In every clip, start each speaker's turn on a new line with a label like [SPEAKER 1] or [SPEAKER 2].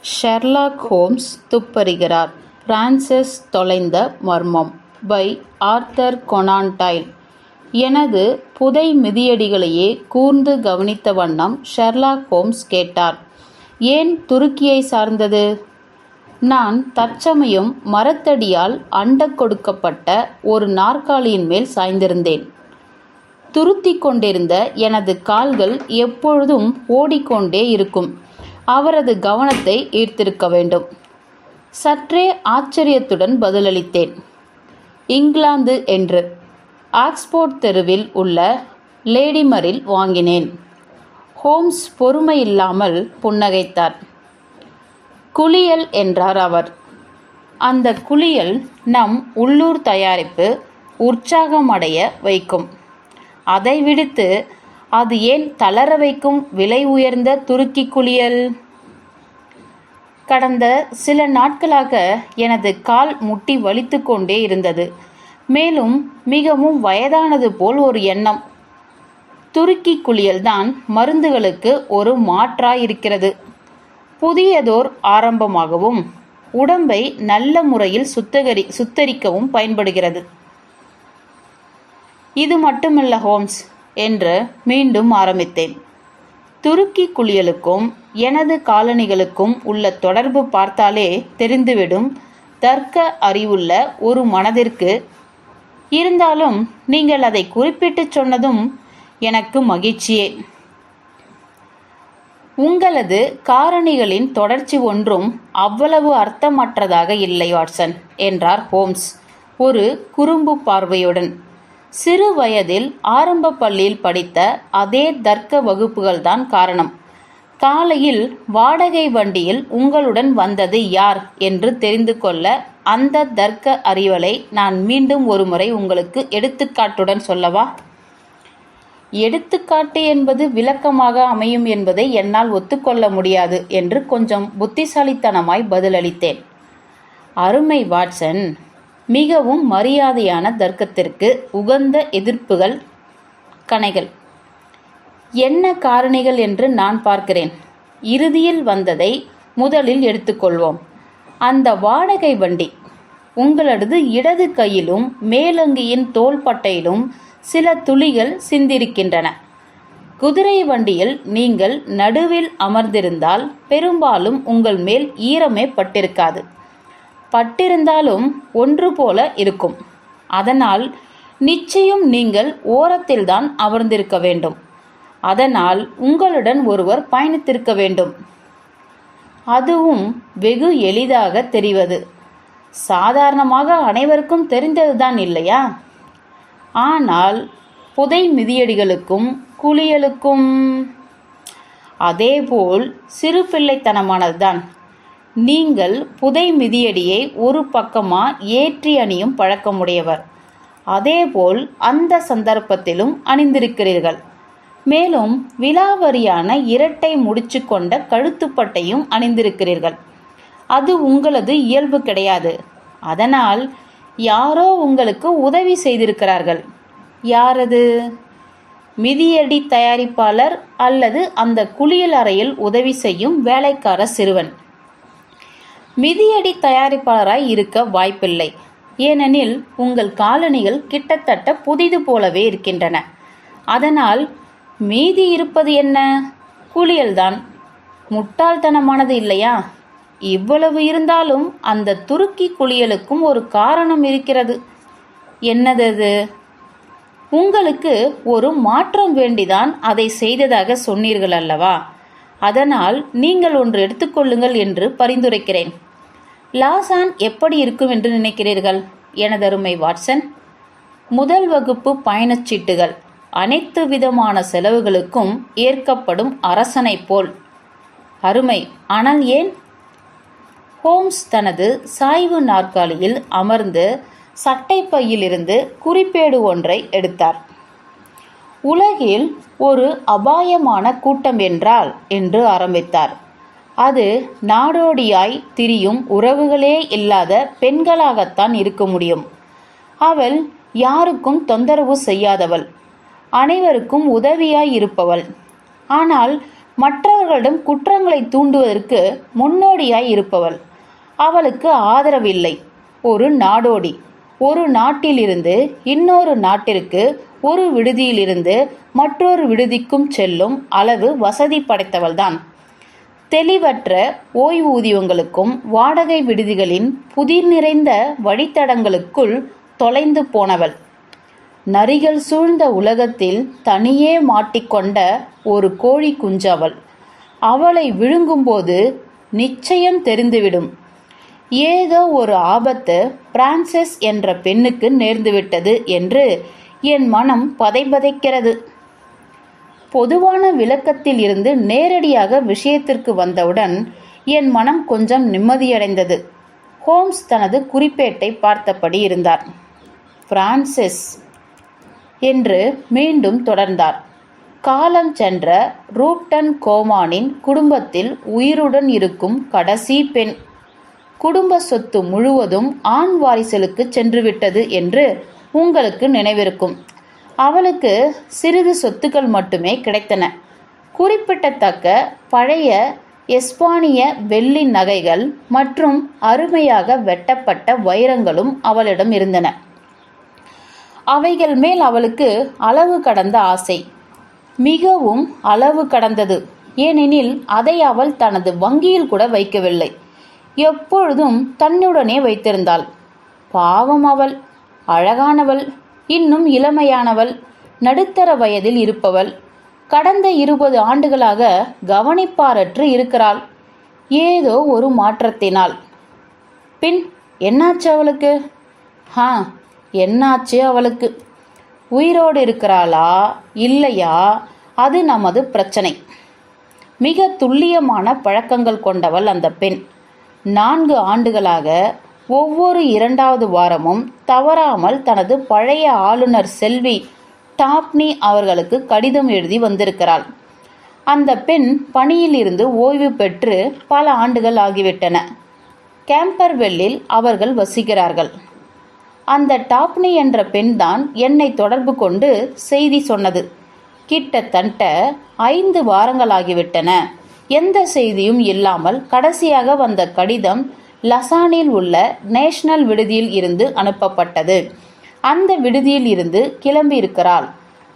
[SPEAKER 1] Sherlock Holmes துப்பறிகிறார். Francis தொலைந்த மர்மம் by Arthur கொனான் toil. எனது புதை மிதியடிகளையே கூர்ந்து கவனித்த வண்ணம் ஷெர்லாக் ஹோம்ஸ் கேட்டார். ஏன் துருக்கியை சார்ந்தது? நான் தற்சமயம் மரத்தடியால் அண்டக் கொடுக்கப்பட்ட ஒரு நாற்காலியின் மேல் சாய்ந்திருந்தேன். துருத்திக் கொண்டிருந்த எனது கால்கள் எப்பொழுதும் ஓடிக்கொண்டே இருக்கும். அவரது கவனத்தை ஈர்த்திருக்க வேண்டும். சற்றே ஆச்சரியத்துடன் பதிலளித்தேன். இங்கிலாந்து என்று. ஆக்ஸ்போர்ட் தெருவில் உள்ள லேடிமரில் வாங்கினேன். ஹோம்ஸ் பொறுமையில்லாமல் புன்னகைத்தார். குளியல் என்றார் அவர். அந்த குளியல் நம் உள்ளூர் தயாரிப்பு உற்சாகமடைய வைக்கும். அதை விடுத்து அது ஏன் தளர வைக்கும் விலை உயர்ந்த துருக்கி குளியல்? கடந்த சில நாட்களாக எனது கால் முட்டி வலித்து கொண்டே இருந்தது. மேலும் மிகவும் வயதானது போல் ஒரு எண்ணம். துருக்கி குளியல்தான் மருந்துகளுக்கு ஒரு மாற்றாய் இருக்கிறது. புதியதோர் ஆரம்பமாகவும் உடம்பை நல்ல முறையில் சுத்தரிக்கவும் பயன்படுகிறது. இது மட்டுமல்ல ஹோம்ஸ் என்று மீண்டும் ஆரம்பித்தேன். துருக்கி குளியலுக்கும் எனது காலணிகளுக்கும் உள்ள தொடர்பு பார்த்தாலே தெரிந்துவிடும் தர்க்க அறிவுள்ள ஒரு மனதிற்கு. இருந்தாலும் நீங்கள் அதை குறிப்பிட்டு சொன்னதும் எனக்கு மகிழ்ச்சியே. உங்களது காரணிகளின் தொடர்ச்சி ஒன்றும் அவ்வளவு அர்த்தமற்றதாக இல்லை வாட்சன் என்றார் ஹோம்ஸ் ஒரு குறும்பு பார்வையுடன். சிறு வயதில் ஆரம்ப பள்ளியில் படித்த அதே தர்க்க வகுப்புகள்தான் காரணம். காலையில் வாடகை வண்டியில் உங்களுடன் வந்தது யார் என்று தெரிந்து கொள்ள அந்த தர்க்க அறிவலை நான் மீண்டும் ஒருமுறை உங்களுக்கு எடுத்துக்காட்டுடன் சொல்லவா? எடுத்துக்காட்டு என்பது விளக்கமாக அமையும் என்பதை என்னால் ஒத்துக்கொள்ள முடியாது என்று கொஞ்சம் புத்திசாலித்தனமாய் பதிலளித்தேன். அருமை வாட்சன், மிகவும் மரியாதையான தர்க்கத்திற்கு உகந்த எதிர்ப்புகள் கணைகள். என்ன காரணிகள் என்று நான் பார்க்கிறேன். இறுதியில் வந்ததை முதலில் எடுத்துக்கொள்வோம். அந்த வாடகை வண்டி. உங்களது இடது கையிலும் மேலங்கியின் தோள்பட்டையிலும் சில துளிகள் சிந்திருக்கின்றன. குதிரை வண்டியில் நீங்கள் நடுவில் அமர்ந்திருந்தால் பெரும்பாலும் உங்கள் மேல் ஈரமே பட்டிருக்காது. பட்டிருந்தாலும் ஒன்று போல இருக்கும். அதனால் நிச்சயம் நீங்கள் ஓரத்தில்தான் அமர்ந்திருக்க வேண்டும். அதனால் உங்களுடன் ஒருவர் பயணித்திருக்க வேண்டும். அதுவும் வெகு எளிதாக தெரிவது. சாதாரணமாக அனைவருக்கும் தெரிந்ததுதான் இல்லையா? ஆனால் புதை மிதியடிகளுக்கும் குளியலுக்கும் அதேபோல் சிறு பிள்ளைத்தனமானதுதான். நீங்கள் புதை மிதியடியை ஒரு பக்கமா ஏற்றி அணியும் பழக்கமுடையவர். அதேபோல் அந்த சந்தர்ப்பத்திலும் அணிந்திருக்கிறீர்கள். மேலும் விலாவரியான இரட்டை முடிச்சு கொண்ட கழுத்துப்பட்டையும் அணிந்திருக்கிறீர்கள். அது உங்களது இயல்பு கிடையாது. அதனால் யாரோ உங்களுக்கு உதவி செய்திருக்கிறார்கள். யாரது? மிதியடி தயாரிப்பாளர் அல்லது அந்த குளியல் அறையில் உதவி செய்யும் வேலைக்கார சிறுவன். மிதியடி தயாரிப்பாளராய் இருக்க வாய்ப்பில்லை. ஏனெனில் உங்கள் காலணிகள் கிட்டத்தட்ட புதிது போலவே இருக்கின்றன. அதனால் மீதி இருப்பது என்ன? குளியல்தான். முட்டாள்தனமானது இல்லையா? இவ்வளவு இருந்தாலும் அந்த துருக்கி குளியலுக்கும் ஒரு காரணம் இருக்கிறது. என்னது? உங்களுக்கு ஒரு மாற்றம் வேண்டிதான் அதை செய்ததாக சொன்னீர்கள் அல்லவா? அதனால் நீங்கள் ஒன்று எடுத்துக்கொள்ளுங்கள் என்று பரிந்துரைக்கிறேன். லாசான் எப்படி இருக்கும் என்று நினைக்கிறீர்கள் எனதருமை வாட்சன்? முதல் வகுப்பு பயணச்சீட்டுகள் அனைத்து விதமான செலவுகளுக்கும் ஏற்கப்படும் அரசனை போல். அருமை. ஆனால் ஏன்? ஹோம்ஸ் தனது சாய்வு நாற்காலியில் அமர்ந்து சட்டை பையிலிருந்து குறிப்பேடு ஒன்றை எடுத்தார். உலகில் ஒரு அபாயமான கூட்டம் என்றால் என்று ஆரம்பித்தார். அது நாடோடியாய் திரியும் உறவுகளே இல்லாத பெண்களாகத்தான் இருக்க முடியும். அவள் யாருக்கும் தொந்தரவு செய்யாதவள், அனைவருக்கும் உதவியாய் இருப்பவள். ஆனால் மற்றவர்களிடம் குற்றங்களை தூண்டுவதற்கு முன்னோடியாய் இருப்பவள். அவளுக்கு ஆதரவில்லை. ஒரு நாடோடி. ஒரு நாட்டிலிருந்து இன்னொரு நாட்டிற்கு, ஒரு விடுதியிலிருந்து மற்றொரு விடுதிக்கும் செல்லும் அளவு வசதி படைத்தவள்தான். தெளிவற்ற ஓய்வூதியங்களுக்கும் வாடகை விடுதிகளின் புதிர் நிறைந்த வழித்தடங்களுக்குள் தொலைந்து போனவள். நரிகள் சூழ்ந்த உலகத்தில் தனியே மாட்டிக்கொண்ட ஒரு கோழி குஞ்சு அவள். அவளை விழுங்கும்போது நிச்சயம் தெரிந்துவிடும், ஏதோ ஒரு ஆபத்து பிரான்சஸ் என்ற பெண்ணுக்கு நேர்ந்துவிட்டது என்று என் மனம் பதைபதைக்கிறது. பொதுவான விளக்கத்தில் இருந்து நேரடியாக விஷயத்திற்கு வந்தவுடன் என் மனம் கொஞ்சம் நிம்மதியடைந்தது. ஹோம்ஸ் தனது குறிப்பேட்டை பார்த்தபடி இருந்தார். பிரான்சிஸ் என்று மீண்டும் தொடர்ந்தார். காலம் சென்ற ரூப்டன் கோமானின் குடும்பத்தில் உயிருடன் இருக்கும் கடைசி பெண். குடும்ப சொத்து முழுவதும் ஆண் வாரிசுகளுக்கு சென்றுவிட்டது என்று உங்களுக்கு நினைவிருக்கும். அவளுக்கு சிறிது சொத்துக்கள் மட்டுமே கிடைத்தன. குறிப்பிடத்தக்க பழைய எஸ்பானிய வெள்ளி நகைகள் மற்றும் அருமையாக வெட்டப்பட்ட வைரங்களும் அவளிடம் இருந்தன. அவைகள் மேல் அவளுக்கு அளவு கடந்த ஆசை, மிகவும் அளவு கடந்தது. ஏனெனில் அதை அவள் தனது வங்கியில் கூட வைக்கவில்லை, எப்பொழுதும் தன்னுடனே வைத்திருந்தாள். பாவம், அவள் அழகானவள், இன்னும் இளமையானவள், நடுத்தர வயதில் இருப்பவள். கடந்த 20 ஆண்டுகளாக கவனிப்பாரற்று இருக்கிறாள், ஏதோ ஒரு மாற்றத்தினால். பின் என்னாச்சு அவளுக்கு? என்னாச்சு அவளுக்கு? உயிரோடு இருக்கிறாளா இல்லையா, அது நமது பிரச்சனை. மிக துல்லியமான பழக்கங்கள் கொண்டவள் அந்த பெண். 4 ஆண்டுகளாக ஒவ்வொரு 2வது வாரமும் தவறாமல் தனது பழைய ஆளுநர் செல்வி டாப்னி அவர்களுக்கு கடிதம் எழுதி வந்திருக்கிறாள். அந்த பெண் பணியில் இருந்து ஓய்வு பெற்று பல ஆண்டுகள் ஆகிவிட்டன. கேம்பர்வெல்லில் அவர்கள் வசிக்கிறார்கள். அந்த டாப்னி என்ற பெண்தான் என்னை தொடர்பு கொண்டு செய்தி சொன்னது. கிட்டத்தட்ட 5 வாரங்களாகிவிட்டன. எந்த செய்தியும் இல்லாமல் கடைசியாக வந்த கடிதம் லசானில் உள்ள நேஷனல் விடுதியில் இருந்து அனுப்பப்பட்டது. அந்த விடுதியில் இருந்து கிளம்பியிருக்கிறாள்.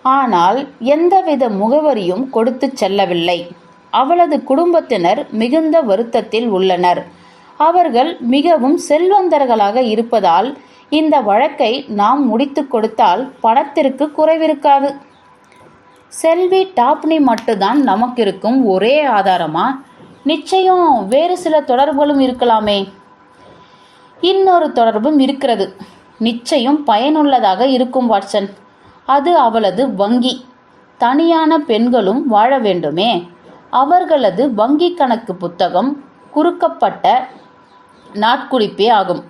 [SPEAKER 1] ஆனால் எந்தவித முகவரியும் கொடுத்து செல்லவில்லை. அவளது குடும்பத்தினர் மிகுந்த வருத்தத்தில் உள்ளனர். அவர்கள் மிகவும் செல்வந்தர்களாக இருப்பதால் இந்த வழக்கை நாம் முடித்து கொடுத்தால் பணத்திற்கு குறைவிருக்காது. செல்வி டாப்னி மட்டும்தான் நமக்கு இருக்கும் ஒரே ஆதாரமா? நிச்சயம் வேறு சில தொடர்புகளும் இருக்கலாமே. இன்னொரு தொடர்பும் இருக்கிறது, நிச்சயம் பயனுள்ளதாக இருக்கும் வாட்சன். அது அவளது வங்கி. தனியான பெண்களும் வாழ வேண்டுமே. அவர்களது வங்கி கணக்கு புத்தகம் குறுக்கப்பட்ட நாட்குறிப்பே ஆகும்.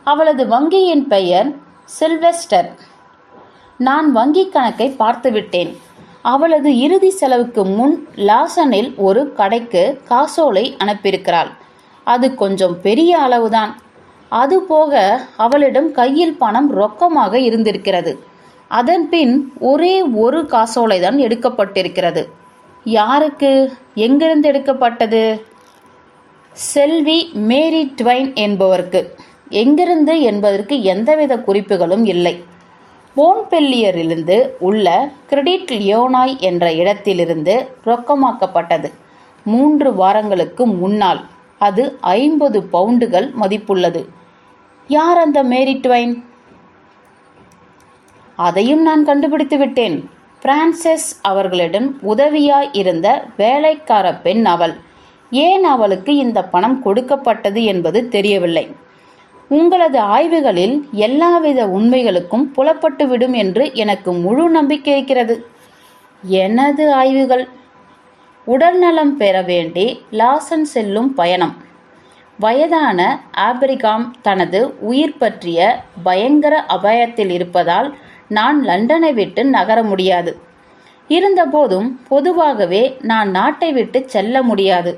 [SPEAKER 1] அவளது வங்கியின் பெயர் சில்வெஸ்டர். நான் வங்கி கணக்கை பார்த்துவிட்டேன். அவளது இறுதி செலவுக்கு முன் லாசனில் ஒரு கடைக்கு காசோலை அனுப்பியிருக்கிறாள். அது கொஞ்சம் பெரிய அளவுதான். அதுபோக அவளிடம் கையில் பணம் ரொக்கமாக இருந்திருக்கிறது. அதன் பின் ஒரே ஒரு காசோலை தான் எடுக்கப்பட்டிருக்கிறது. யாருக்கு, எங்கிருந்து எடுக்கப்பட்டது? செல்வி மேரி ட்வைன் என்பவருக்கு. எங்கிருந்து என்பதற்கு எந்தவித குறிப்புகளும் இல்லை. போன்பெல்லியரிலிருந்து உள்ள கிரெடிட் லியோனாய் என்ற இடத்திலிருந்து ரொக்கமாக்கப்பட்டது. 3 வாரங்களுக்கு முன்னால். அது 50 பவுண்டுகள் மதிப்புள்ளது. யார் அந்த மேரி ட்வைன்? அதையும் நான் கண்டுபிடித்து விட்டேன். பிரான்சஸ் அவர்களிடம் உதவியாய் இருந்த வேலைக்கார பெண் அவள். ஏன் அவளுக்கு இந்த பணம் கொடுக்கப்பட்டது என்பது தெரியவில்லை. உங்களது ஆய்வுகளில் எல்லாவித உண்மைகளுக்கும் புலப்பட்டுவிடும் என்று எனக்கு முழு நம்பிக்கை இருக்கிறது. எனது ஆய்வுகள்? உடல்நலம் பெற வேண்டி லாசன் செல்லும் பயணம். வயதான ஆபிரிகாம் தனது உயிர் பற்றிய பயங்கர அபாயத்தில் இருப்பதால் நான் லண்டனை விட்டு நகர முடியாது. இருந்தபோதும் பொதுவாகவே நான் நாட்டை விட்டு செல்ல முடியாது.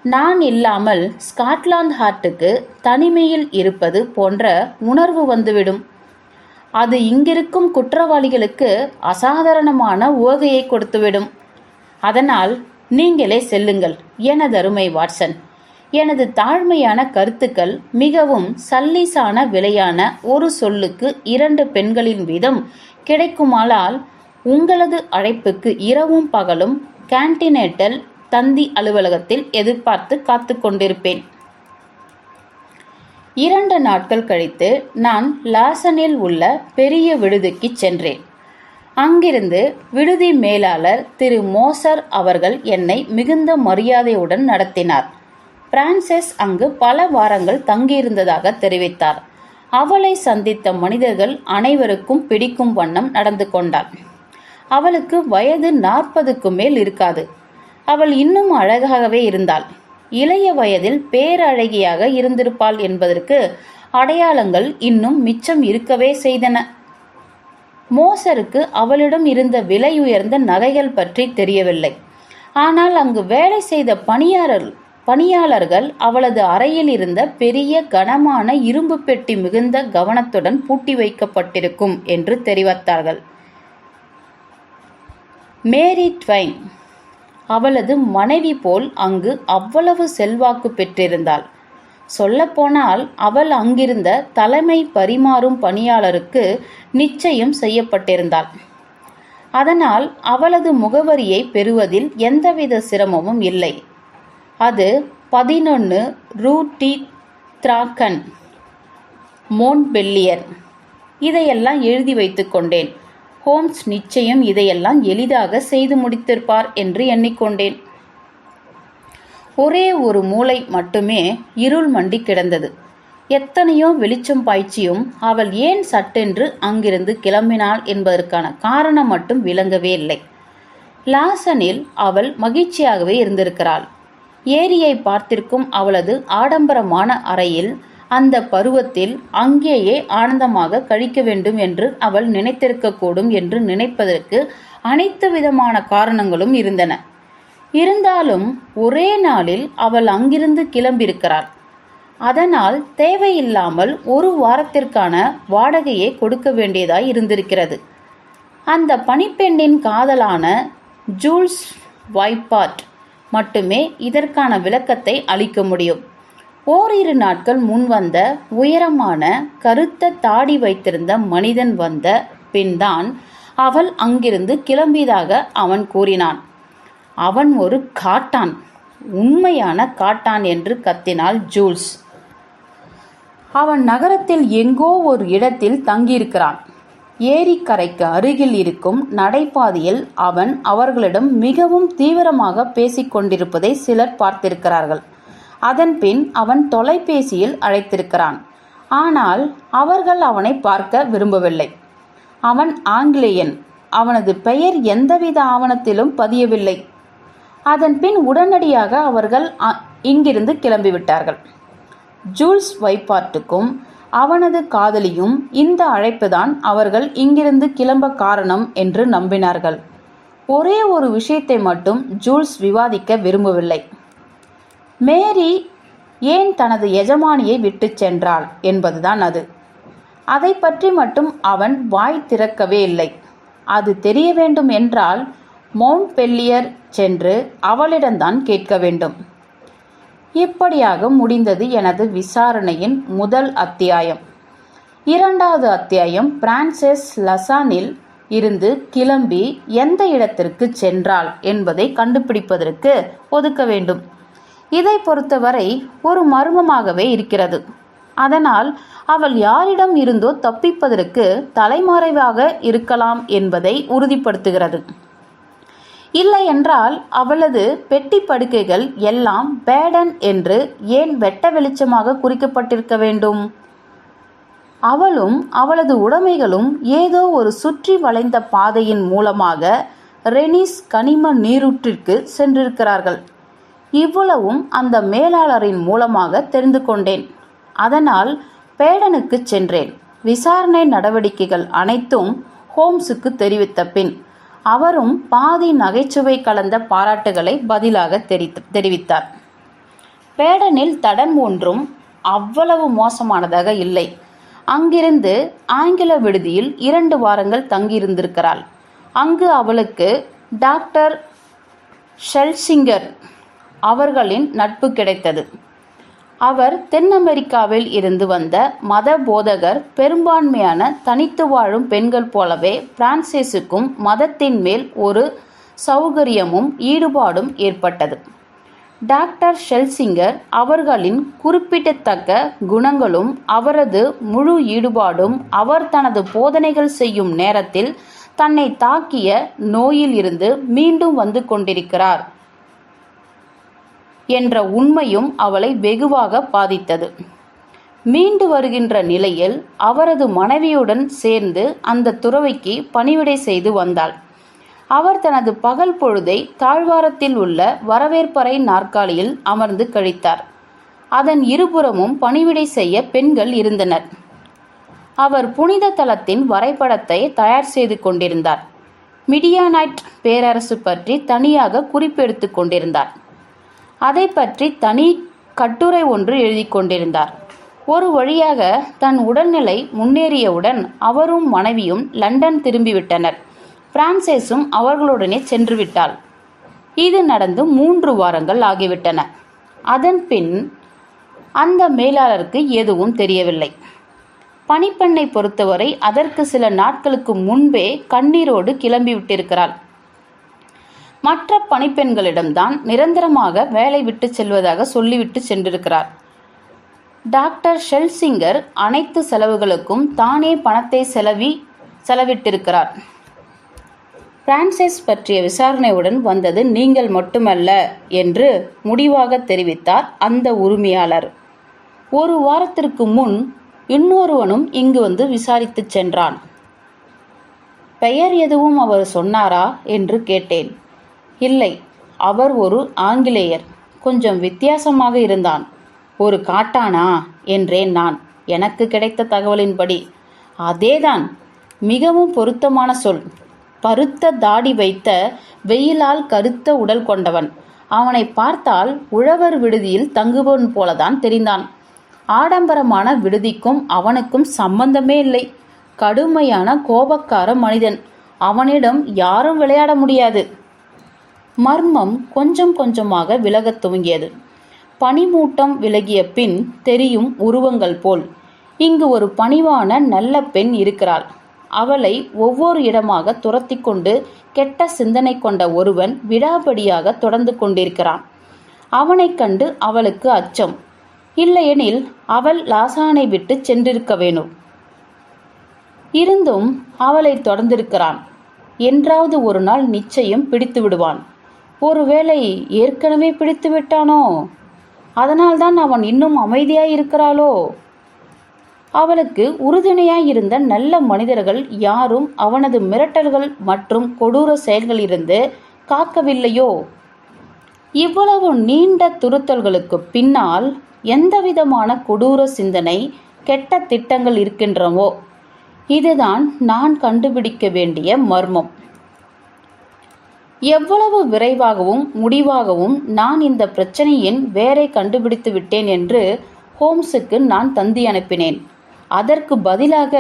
[SPEAKER 1] நான் இல்லாமல் ஸ்காட்லாந்து ஹார்ட்டுக்கு தனிமையில் இருப்பது போன்ற உணர்வு வந்துவிடும். அது இங்கிருக்கும் குற்றவாளிகளுக்கு அசாதாரணமான உவகையை கொடுத்துவிடும். அதனால் நீங்களே செல்லுங்கள் எனதருமை வாட்சன். எனது தாழ்மையான கருத்துக்கள் மிகவும் சல்லிசான விலையான ஒரு சொல்லுக்கு 2 பெண்களின் வீதம் கிடைக்குமானால் உங்களது அழைப்புக்கு இரவும் பகலும் கான்டினென்டல் தந்தி அலுவலகத்தில் எதிர்பார்த்து காத்து கொண்டிருப்பேன். 2 நாட்கள் கழித்து நான் லாசனில் உள்ள பெரிய விடுதிக்கு சென்றேன். அங்கிருந்து விடுதி மேலாளர் திரு மோசர் அவர்கள் என்னை மிகுந்த மரியாதையுடன் நடத்தினார். பிரான்செஸ் அங்கு பல வாரங்கள் தங்கியிருந்ததாக தெரிவித்தார். அவளை சந்தித்த மனிதர்கள் அனைவருக்கும் பிடிக்கும் வண்ணம் நடந்து கொண்டாள். அவளுக்கு வயது 40க்கு மேல் இருக்காது. அவள் இன்னும் அழகாகவே இருந்தாள். இளைய வயதில் பேரழகியாக இருந்திருப்பாள் என்பதற்கு அடையாளங்கள் இன்னும் மிச்சம் இருக்கவே செய்தன. மோசருக்கு அவளிடம் இருந்த விலையுயர்ந்த நகைகள் பற்றி தெரியவில்லை. ஆனால் அங்கு வேலை செய்த பணியாளர்கள் அவளது அறையில் இருந்த பெரிய கனமான இரும்பு பெட்டி மிகுந்த கவனத்துடன் பூட்டி வைக்கப்பட்டிருக்கும் என்று தெரிவித்தார்கள். மேரி ட்வைன் அவளது மனைவி போல் அங்கு அவ்வளவு செல்வாக்கு பெற்றிருந்தாள். சொல்லப்போனால் அவள் அங்கிருந்த தலைமை பரிமாறும் பணியாளருக்கு நிச்சயம் செய்யப்பட்டிருந்தாள். அதனால் அவளது முகவரியை பெறுவதில் எந்தவித சிரமமும் இல்லை. அது 11 ரூ டி த்ராக்கன், மோண்ட்பெல்லியர். இதையெல்லாம் எழுதி வைத்து கொண்டேன். ஹோம்ஸ் நிச்சயம் இதையெல்லாம் எளிதாக செய்து முடித்திருப்பார் என்று எண்ணிக்கொண்டேன். ஒரே ஒரு மூலை மட்டுமே இருள் மண்டி கிடந்தது. எத்தனையோ வெளிச்சம் பாய்ச்சியும் அவள் ஏன் சட்டென்று அங்கிருந்து கிளம்பினாள் என்பதற்கான காரணம் மட்டும் விளங்கவே இல்லை. லாசனில் அவள் மகிழ்ச்சியாகவே இருந்திருக்கிறாள். ஏரியை பார்த்திருக்கும் அவளது ஆடம்பரமான அறையில் அந்த பருவத்தில் அங்கேயே ஆனந்தமாக கழிக்க வேண்டும் என்று அவள் நினைத்திருக்கக்கூடும் என்று நினைப்பதற்கு அனைத்து விதமான காரணங்களும் இருந்தன. இருந்தாலும் ஒரே நாளில் அவள் அங்கிருந்து கிளம்பியிருக்கிறாள். அதனால் தேவையில்லாமல் 1 வாரத்திற்கான வாடகையை கொடுக்க வேண்டியதாய் இருந்திருக்கிறது. அந்த பணிப்பெண்ணின் காதலான ஜூல்ஸ் வைப்பார்ட் மட்டுமே இதற்கான விளக்கத்தை அளிக்க முடியும். ஓரிரு நாட்கள் முன் வந்த உயரமான கருத்த தாடி வைத்திருந்த மனிதன் வந்த பின்தான் அவள் அங்கிருந்து கிளம்பியதாக அவன் கூறினான். அவன் ஒரு காட்டான், உண்மையான காட்டான் என்று கத்தினாள் ஜூல்ஸ். அவன் நகரத்தில் எங்கோ ஒரு இடத்தில் தங்கியிருக்கிறான். ஏரிக்கரைக்கு அருகில் இருக்கும் நடைபாதையில் அவன் அவர்களிடம் மிகவும் தீவிரமாக பேசிக்கொண்டிருப்பதை சிலர் பார்த்திருக்கிறார்கள். அதன்பின் அவன் தொலைபேசியில் அழைத்திருக்கிறான். ஆனால் அவர்கள் அவனை பார்க்க விரும்பவில்லை. அவன் ஆங்கிலேயன். அவனது பெயர் எந்தவித ஆவணத்திலும் பதியவில்லை. அதன்பின் உடனடியாக அவர்கள் இங்கிருந்து கிளம்பிவிட்டார்கள். ஜூல்ஸ் வைப்பார்ட்டுக்கும் அவனது காதலியும் இந்த அழைப்புதான் அவர்கள் இங்கிருந்து கிளம்ப காரணம் என்று நம்பினார்கள். ஒரே ஒரு விஷயத்தை மட்டும் ஜூல்ஸ் விவாதிக்க விரும்பவில்லை. மேரி ஏன் தனது எஜமானியை விட்டு சென்றாள் என்பதுதான் அது. அதை பற்றி மட்டும் அவன் வாய் திறக்கவே இல்லை. அது தெரிய வேண்டும் என்றால் மோண்ட்பெல்லியர் சென்று அவளிடம்தான் கேட்க வேண்டும். இப்படியாக முடிந்தது எனது விசாரணையின் முதல் அத்தியாயம். 2வது அத்தியாயம் பிரான்செஸ் லசானில் இருந்து கிளம்பி எந்த இடத்திற்கு சென்றாள் என்பதை கண்டுபிடிப்பதற்கு ஒதுக்க வேண்டும். இதை பொறுத்தவரை ஒரு மர்மமாகவே இருக்கிறது. அதனால் அவள் யாரிடம் இருந்தோ தப்பிப்பதற்கு தலைமறைவாக இருக்கலாம் என்பதை உறுதிப்படுத்துகிறது. இல்லை என்றால் அவளது பெட்டி படுக்கைகள் எல்லாம் பேடன் என்று ஏன் வெட்ட வெளிச்சமாக குறிக்கப்பட்டிருக்க வேண்டும்? அவளும் அவளது உடைமைகளும் ஏதோ ஒரு சுற்றி வளைந்த பாதையின் மூலமாக ரெனிஸ் கனிம நீரூற்றிற்கு சென்றிருக்கிறார்கள். இவ்வளவும் அந்த மேலாளரின் மூலமாக தெரிந்து கொண்டேன். அதனால் பேடனுக்கு சென்றேன். விசாரணை நடவடிக்கைகள் அனைத்தும் ஹோம்ஸுக்கு தெரிவித்த பின் அவரும் பாதி நகைச்சுவை கலந்த பாராட்டுகளை பதிலாக தெரிவித்தார். பேடனில் தடம் ஒன்றும் அவ்வளவு மோசமானதாக இல்லை. அங்கிருந்து ஆங்கில விடுதியில் 2 வாரங்கள் தங்கியிருந்திருக்கிறாள். அங்கு அவளுக்கு டாக்டர் ஷெல்சிங்கர் அவர்களின் நட்பு கிடைத்தது. அவர் தென் அமெரிக்காவில் இருந்து வந்த மத போதகர். பெரும்பான்மையான தனித்து வாழும் பெண்கள் போலவே பிரான்சிஸுக்கும் மதத்தின் மேல் ஒரு சௌகரியமும் ஈடுபாடும் ஏற்பட்டது. டாக்டர் ஷெல்சிங்கர் அவர்களின் குறிப்பிடத்தக்க குணங்களும் அவரது முழு ஈடுபாடும் அவர் தனது போதனைகள் செய்யும் நேரத்தில் தன்னை தாக்கிய நோயில் இருந்து மீண்டும் வந்து கொண்டிருக்கிறார் என்ற உண்மையும் அவளை வெகுவாக பாதித்தது. மீண்டு வருகின்ற நிலையில் அவரது மனைவியுடன் சேர்ந்து அந்த துறவிக்கு பணிவிடை செய்து வந்தாள். அவர் தனது பகல் பொழுதை தாழ்வாரத்தில் உள்ள வரவேற்பறை நாற்காலியில் அமர்ந்து கழித்தார். அதன் இருபுறமும் பணிவிடை செய்ய பெண்கள் இருந்தனர். அவர் புனித தலத்தின் வரைபடத்தை தயார் செய்து கொண்டிருந்தார். மிடியானைட் பேரரசு பற்றி தனியாக குறிப்பெடுத்து கொண்டிருந்தார். அதை பற்றி தனி கட்டுரை ஒன்று எழுதி கொண்டிருந்தார். ஒரு வழியாக தன் உடல்நிலை முன்னேறியவுடன் அவரும் மனைவியும் லண்டன் திரும்பிவிட்டனர். பிரான்சிஸும் அவர்களுடனே சென்று விட்டாள். இது நடந்து 3 வாரங்கள் ஆகிவிட்டன. அதன் பின் அந்த மேலாளருக்கு எதுவும் தெரியவில்லை. பணிப்பெண்ணை பொறுத்தவரை அதற்கு சில நாட்களுக்கு முன்பே கண்ணீரோடு கிளம்பிவிட்டிருக்கிறாள். மற்ற பணிப்பெண்களிடம்தான் நிரந்தரமாக வேலை விட்டு செல்வதாக சொல்லிவிட்டு சென்றிருக்கிறார். டாக்டர் ஷெல்சிங்கர் அனைத்து செலவுகளுக்கும் தானே பணத்தை செலவிட்டிருக்கிறார். பிரான்சிஸ் பற்றிய விசாரணையுடன் வந்தது நீங்கள் மட்டுமல்ல என்று முடிவாக தெரிவித்தார் அந்த உரிமையாளர். 1 வாரத்திற்கு முன் இன்னொருவனும் இங்கு வந்து விசாரித்து சென்றான். பெயர் எதுவும் அவர் சொன்னாரா என்று கேட்டேன். இல்லை, அவர் ஒரு ஆங்கிலேயர். கொஞ்சம் வித்தியாசமாக இருந்தான். ஒரு காட்டானா என்றேன் நான். எனக்கு கிடைத்த தகவலின்படி அதேதான். மிகவும் பொருத்தமான சொல். பருத்த தாடி வைத்த, வெயிலால் கருத்த உடல் கொண்டவன். அவனை பார்த்தால் உழவர் விடுதியில் தங்குபவன் போலதான் தெரிந்தான். ஆடம்பரமான விடுதிக்கும் அவனுக்கும் சம்பந்தமே இல்லை. கடுமையான கோபக்கார மனிதன். அவனிடம் யாரும் விளையாட முடியாது. மர்மம் கொஞ்சம் கொஞ்சமாக விலகத் துவங்கியது. பனிமூட்டம் விலகிய பின் தெரியும் உருவங்கள் போல். இங்கு ஒரு பணிவான நல்ல பெண் இருக்கிறாள். அவளை ஒவ்வொரு இடமாக துரத்தி கொண்டு கெட்ட சிந்தனை கொண்ட ஒருவன் விடாபடியாக தொடர்ந்து கொண்டிருக்கிறான். அவனைக் கண்டு அவளுக்கு அச்சம். இல்லையெனில் அவள் லாசானை விட்டு சென்றிருக்க வேணும். இருந்தும் அவளை தொடர்ந்திருக்கிறான். என்றாவது ஒரு நாள் நிச்சயம் பிடித்து விடுவான். ஒருவேளை ஏற்கனவே பிடித்து விட்டானோ? அதனால்தான் அவன் இன்னும் அமைதியாய் இருக்கிறாளோ? அவளுக்கு உறுதுணையாயிருந்த நல்ல மனிதர்கள் யாரும் அவனது மிரட்டல்கள் மற்றும் கொடூர செயல்களிலிருந்து காக்கவில்லையோ? இவ்வளவு நீண்ட துருத்தல்களுக்கு பின்னால் எந்தவிதமான கொடூர சிந்தனை, கெட்ட திட்டங்கள் இருக்கின்றனவோ? இதுதான் நான் கண்டுபிடிக்க வேண்டிய மர்மம். எவ்வளவு விரைவாகவும் முடிவாகவும் நான் இந்த பிரச்சனையின் வேரை கண்டுபிடித்து விட்டேன் என்று ஹோம்ஸுக்கு நான் தந்தி அனுப்பினேன். அதற்கு பதிலாக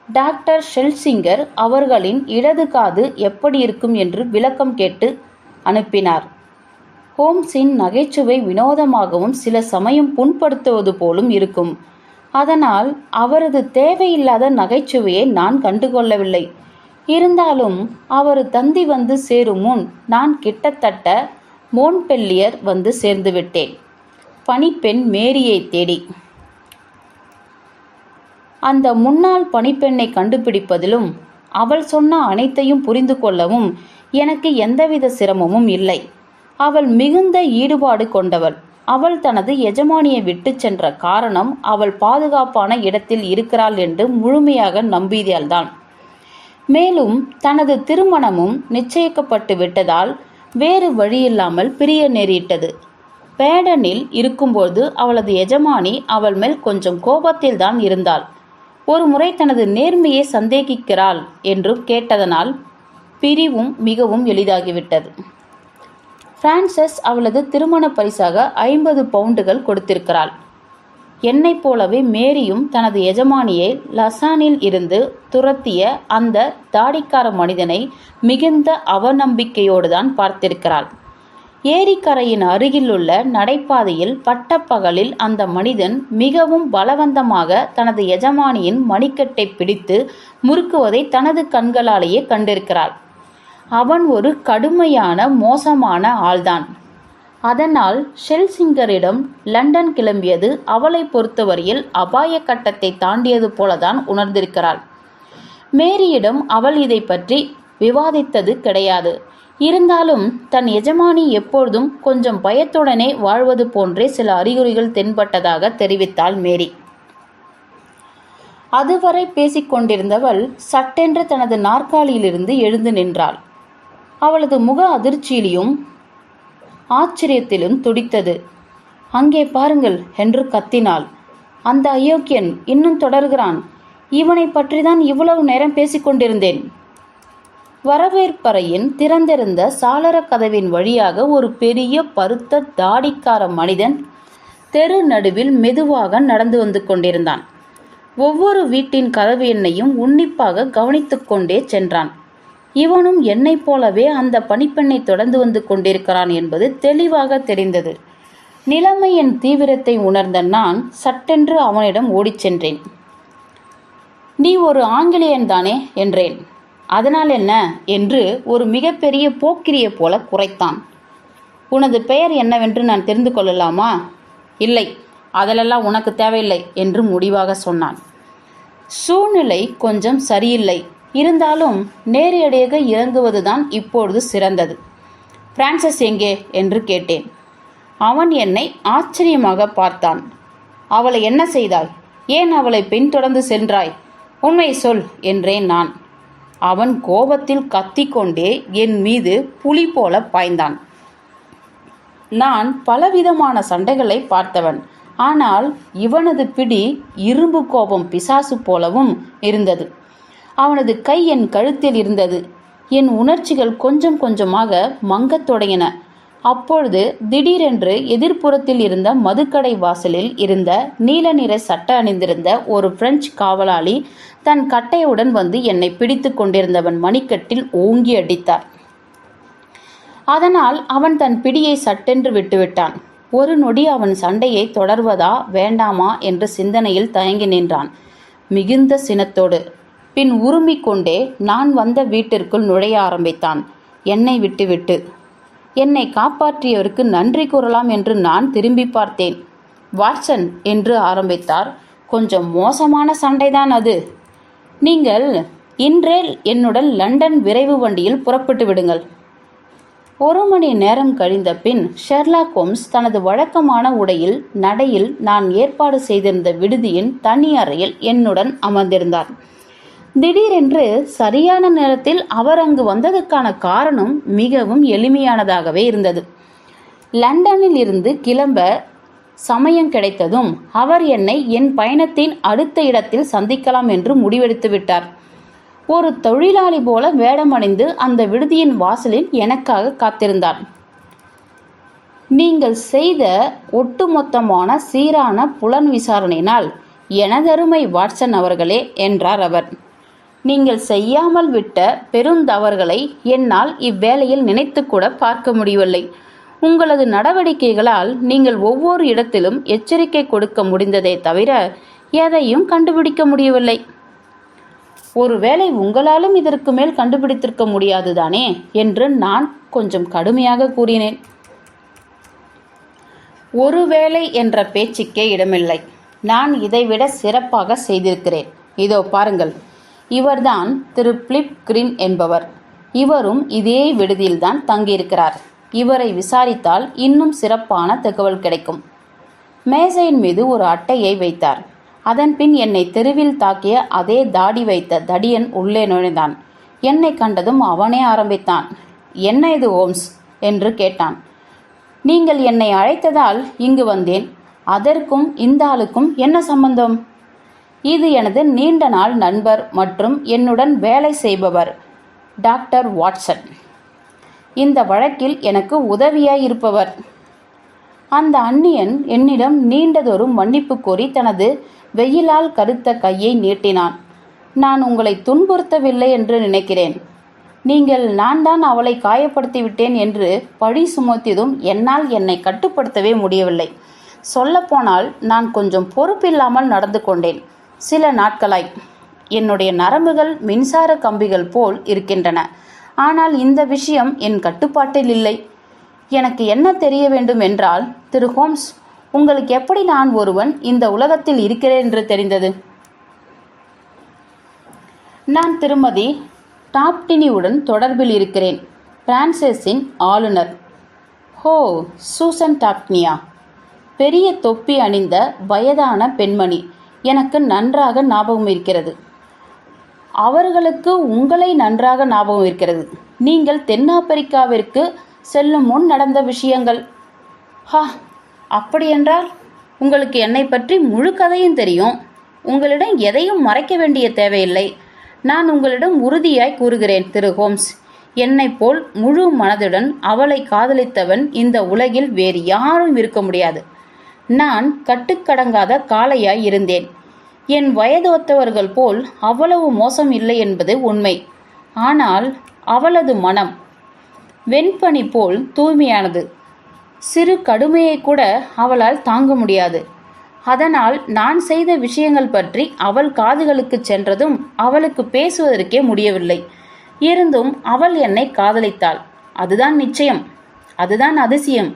[SPEAKER 1] டாக்டர் ஷெல்சிங்கர் அவர்களின் இடது காது எப்படி இருக்கும் என்று விளக்கம் கேட்டு அனுப்பினார். ஹோம்ஸின் நகைச்சுவை வினோதமாகவும் சில சமயம் புண்படுத்துவது போலும் இருக்கும். அதனால் அவரது தேவையில்லாத நகைச்சுவையை நான் கண்டுகொள்ளவில்லை. இருந்தாலும் அவர் தந்தி வந்து சேரும் முன் நான் கிட்டத்தட்ட மோன்பெல்லியர் வந்து சேர்ந்து விட்டேன். பணிப்பெண் மேரியை தேடி. அந்த முன்னாள் பணிப்பெண்ணை கண்டுபிடிப்பதிலும் அவள் சொன்ன அனைத்தையும் புரிந்து கொள்ளவும் எனக்கு எந்தவித சிரமமும் இல்லை. அவள் மிகுந்த ஈடுபாடு கொண்டவள். அவள் தனது எஜமானியை விட்டு சென்ற காரணம் அவள் பாதுகாப்பான இடத்தில் இருக்கிறாள் என்று முழுமையாக நம்பியதால்தான். மேலும் தனது திருமணமும் நிச்சயிக்கப்பட்டு விட்டதால் வேறு வழியில்லாமல் பிரிய நேரிட்டது. பேடனில் இருக்கும்போது அவளது எஜமானி அவள் மேல் கொஞ்சம் கோபத்தில்தான் இருந்தாள். ஒரு முறை தனது நேர்மையை சந்தேகிக்கிறாள் என்றும் கேட்டதனால் பிரிவும் மிகவும் எளிதாகிவிட்டது. பிரான்சிஸ் அவளது திருமண பரிசாக 50 பவுண்டுகள் கொடுத்திருக்கிறாள். என்னைப் போலவே மேரியும் தனது எஜமானியை லசானில் இருந்து துரத்திய அந்த தாடிக்கார மனிதனை மிகுந்த அவநம்பிக்கையோடுதான் பார்த்திருக்கிறாள். ஏரிக்கரையின் அருகிலுள்ள நடைபாதையில் பட்டப்பகலில் அந்த மனிதன் மிகவும் பலவந்தமாக தனது எஜமானியின் மணிக்கட்டை பிடித்து முறுக்குவதை தனது கண்களாலேயே கண்டிருக்கிறாள். அவன் ஒரு கடுமையான மோசமான ஆள்தான். அதனால் ஷெல்சிங்கரிடம் லண்டன் கிளம்பியது அவளை பொறுத்தவரையில் அபாய கட்டத்தை தாண்டியது போலதான் உணர்ந்திருக்கிறாள். மேரியிடம் அவள் இதை பற்றி விவாதித்தது கிடையாது. இருந்தாலும் தன் எஜமானி எப்பொழுதும் கொஞ்சம் பயத்துடனே வாழ்வது போன்றே சில அறிகுறிகள் தென்பட்டதாக தெரிவித்தாள் மேரி. அதுவரை பேசிக்கொண்டிருந்தவள் சட்டென்று தனது நாற்காலியிலிருந்து எழுந்து நின்றாள். அவளது முக அதிர்ச்சியிலும் ஆச்சரியத்திலும் துடித்தது. "அங்கே பாருங்கள்" என்று கத்தினாள். "அந்த அயோக்கியன் இன்னும் தொடர்கிறான். இவனை பற்றிதான் இவ்வளவு நேரம் பேசிக்கொண்டிருந்தேன்." வரவேற்பறையின் திறந்திருந்த சாளர கதவின் வழியாக ஒரு பெரிய பருத்த தாடிக்கார மனிதன் தெரு நடுவில் மெதுவாக நடந்து வந்து கொண்டிருந்தான். ஒவ்வொரு வீட்டின் கதவு எண்ணையும் உன்னிப்பாக கவனித்து கொண்டே சென்றான். இவனும் என்னைப் போலவே அந்த பணிப்பெண்ணை தொடர்ந்து வந்து கொண்டிருக்கிறான் என்பது தெளிவாக தெரிந்தது. நிலைமையின் தீவிரத்தை உணர்ந்த நான் சட்டென்று அவனிடம் ஓடிச் சென்றேன். "நீ ஒரு ஆங்கிலேயன் தானே?" என்றேன். "அதனால் என்ன?" என்று ஒரு மிகப்பெரிய போக்கிரியை போல குறைத்தான். "உனது பெயர் என்னவென்று நான் தெரிந்து கொள்ளலாமா?" "இல்லை, அதிலெல்லாம் உனக்கு தேவையில்லை" என்று முடிவாக சொன்னான். சூழ்நிலை கொஞ்சம் சரியில்லை. இருந்தாலும் நேரடியாக இறங்குவதுதான் இப்பொழுது சிறந்தது. "பிரான்சஸ் எங்கே?" என்று கேட்டேன். அவன் என்னை ஆச்சரியமாக பார்த்தான். "அவளை என்ன செய்தாய்? ஏன் அவளை பின்தொடர்ந்து சென்றாய்? உண்மை சொல்" என்றேன் நான். அவன் கோபத்தில் கத்திக்கொண்டே என் மீது புலி போல பாய்ந்தான். நான் பலவிதமான சண்டைகளை பார்த்தவன். ஆனால் இவனது பிடி இரும்பு கோபம் பிசாசு போலவும் இருந்தது. அவனது கை என் கழுத்தில் இருந்தது. என் உணர்ச்சிகள் கொஞ்சம் கொஞ்சமாக மங்கத் தொடங்கின. அப்பொழுது திடீரென்று எதிர்ப்புறத்தில் இருந்த மதுக்கடை வாசலில் இருந்த நீல நிற சட்டை அணிந்திருந்த ஒரு பிரெஞ்சு காவலாளி தன் கட்டையுடன் வந்து என்னை பிடித்து கொண்டிருந்தவன் மணிக்கட்டில் ஓங்கி அடித்தார். அதனால் அவன் தன் பிடியை சட்டென்று விட்டுவிட்டான். ஒரு நொடி அவன் சண்டையை தொடர்வதா வேண்டாமா என்ற சிந்தனையில் தயங்கி நின்றான், மிகுந்த சினத்தோடு. பின் உருமிக் கொண்டே நான் வந்த வீட்டிற்குள் நுழைய ஆரம்பித்தான், என்னை விட்டுவிட்டு. என்னை காப்பாற்றியவருக்கு நன்றி கூறலாம் என்று நான் திரும்பி பார்த்தேன். "வாட்சன்" என்று ஆரம்பித்தார். "கொஞ்சம் மோசமான சண்டைதான் அது. நீங்கள் இன்றே என்னுடன் லண்டன் விரைவு வண்டியில் புறப்பட்டு விடுங்கள்." 1 மணி நேரம் கழிந்த பின் ஷெர்லாக் ஹோம்ஸ் தனது வழக்கமான உடையில் நடையில் நான் ஏற்பாடு செய்திருந்த விடுதியின் தனி அறையில் என்னுடன் அமர்ந்திருந்தார். திடீரென்று சரியான நேரத்தில் அவர் அங்கு வந்ததற்கான காரணம் மிகவும் எளிமையானதாகவே இருந்தது. லண்டனில் இருந்து கிளம்ப சமயம் கிடைத்ததும் அவர் என்னை என் பயணத்தின் அடுத்த இடத்தில் சந்திக்கலாம் என்று முடிவெடுத்து விட்டார். ஒரு தொழிலாளி போல வேடமணிந்து அந்த விடுதியின் வாசலில் எனக்காக காத்திருந்தார். "நீங்கள் செய்த ஒட்டுமொத்தமான சீரான புலன் விசாரணையினால் எனதருமை வாட்சன் அவர்களே" என்றார் அவர், "நீங்கள் செய்யாமல் விட்ட பெருந்தவறுகளை என்னால் இவ்வேளையில் நினைத்து கூட பார்க்க முடியவில்லை. உங்களது நடவடிக்கைகளால் நீங்கள் ஒவ்வொரு இடத்திலும் எச்சரிக்கை கொடுக்க முடிந்ததே தவிர எதையும் கண்டுபிடிக்க முடியவில்லை. ஒருவேளை உங்களாலும் இதற்கு மேல் கண்டுபிடித்திருக்க முடியாதுதானே என்று நான் கொஞ்சம் கடுமையாக கூறினேன். ஒருவேளை என்ற பேச்சுக்கே இடமில்லை. நான் இதைவிட சிறப்பாக செய்திருக்கிறேன். இதோ பாருங்கள். இவர்தான் திரு பிலிப் கிரீன் என்பவர். இவரும் இதே விடுதியில்தான் தங்கியிருக்கிறார். இவரை விசாரித்தால் இன்னும் சிறப்பான தகவல் கிடைக்கும். மேசையின் மீது ஒரு அட்டையை வைத்தார். அதன் பின் என்னை தெருவில் தாக்கிய அதே தாடி வைத்த தடியன் உள்ளே நுழைந்தான். என்னை கண்டதும் அவனே ஆரம்பித்தான். "என்ன இது ஹோம்ஸ்?" என்று கேட்டான். "நீங்கள் என்னை அழைத்ததால் இங்கு வந்தேன். அதற்கும் இந்த ஆளுக்கும் என்ன சம்பந்தம்?" "இது எனது நீண்ட நாள் நண்பர் மற்றும் என்னுடன் வேலை செய்பவர் டாக்டர் வாட்சன். இந்த வழக்கில் எனக்கு உதவியாய் இருப்பவர்." அந்த அந்நியன் என்னிடம் நீண்டதொரு மன்னிப்பு கோரி தனது வெயிலால் கருத்த கையை நீட்டினான். நான் உங்களை துன்புறுத்தவில்லை என்று நினைக்கிறேன். நீங்கள் நான் தான் அவளை காயப்படுத்தி விட்டேன் என்று பழி சுமத்தியதும் என்னால் என்னை கட்டுப்படுத்தவே முடியவில்லை. சொல்லப்போனால் நான் கொஞ்சம் பொறுப்பில்லாமல் நடந்து கொண்டேன். சில நாட்களாய் என்னுடைய நரம்புகள் மின்சார கம்பிகள் போல் இருக்கின்றன. ஆனால் இந்த விஷயம் என் கட்டுப்பாட்டில் இல்லை. எனக்கு என்ன தெரிய வேண்டும் என்றால், திரு ஹோம்ஸ், உங்களுக்கு எப்படி நான் ஒருவன் இந்த உலகத்தில் இருக்கிறேன் என்று தெரிந்தது? நான் திருமதி டாப்டினியுடன் தொடர்பில் இருக்கிறேன். பிரான்சஸின் ஆளுநர். ஹோ, சூசன் டாப்னியா. பெரிய தொப்பி அணிந்த வயதான பெண்மணி. எனக்கு நன்றாக ஞாபகம் இருக்கிறது. அவர்களுக்கு உங்களை நன்றாக ஞாபகம் இருக்கிறது. நீங்கள் தென்னாப்பிரிக்காவிற்கு செல்லும் முன் நடந்த விஷயங்கள். ஹா, அப்படியென்றால் உங்களுக்கு என்னை பற்றி முழு கதையும் தெரியும். உங்களிடம் எதையும் மறைக்க வேண்டிய தேவையில்லை. நான் உங்களிடம் உறுதியாய் கூறுகிறேன் திரு ஹோம்ஸ், என்னைப் போல் முழு மனதுடன் அவளை காதலித்தவன் இந்த உலகில் வேறு யாரும் இருக்க முடியாது. நான் கட்டுக்கடங்காத காளையாய் இருந்தேன். என் வயதொத்தவர்கள் போல் அவ்வளவு மோசம் இல்லை என்பது உண்மை. ஆனால் அவளது மனம் வெண்பனி போல் தூய்மையானது. சிறு கடுமையை கூட அவளால் தாங்க முடியாது. அதனால் நான் செய்த விஷயங்கள் பற்றி அவள் காதுகளுக்கு சென்றதும் அவளுக்கு பேசுவதற்கே முடியவில்லை. இருந்தும் அவள் என்னை காதலித்தாள். அதுதான் நிச்சயம். அதுதான் அதிசயம்.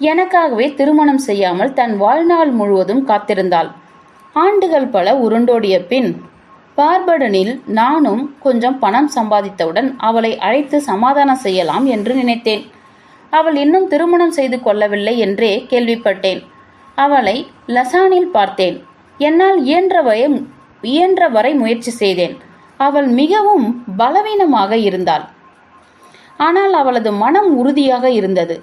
[SPEAKER 1] எனக்காகவே திருமணம் செய்யாமல் தன் வாழ்நாள் முழுவதும் காத்திருந்தாள். ஆண்டுகள் பல உருண்டோடிய பின் பார்படனில் நானும் கொஞ்சம் பணம் சம்பாதித்தவுடன் அவளை அழைத்து சமாதானம் செய்யலாம் என்று நினைத்தேன். அவள் இன்னும் திருமணம் செய்து கொள்ளவில்லை என்றே கேள்விப்பட்டேன். அவளை லசானில் பார்த்தேன். என்னால் இயன்ற வரை முயற்சி செய்தேன். அவள் மிகவும் பலவீனமாக இருந்தாள். ஆனால் அவளது மனம் உறுதியாக இருந்தது.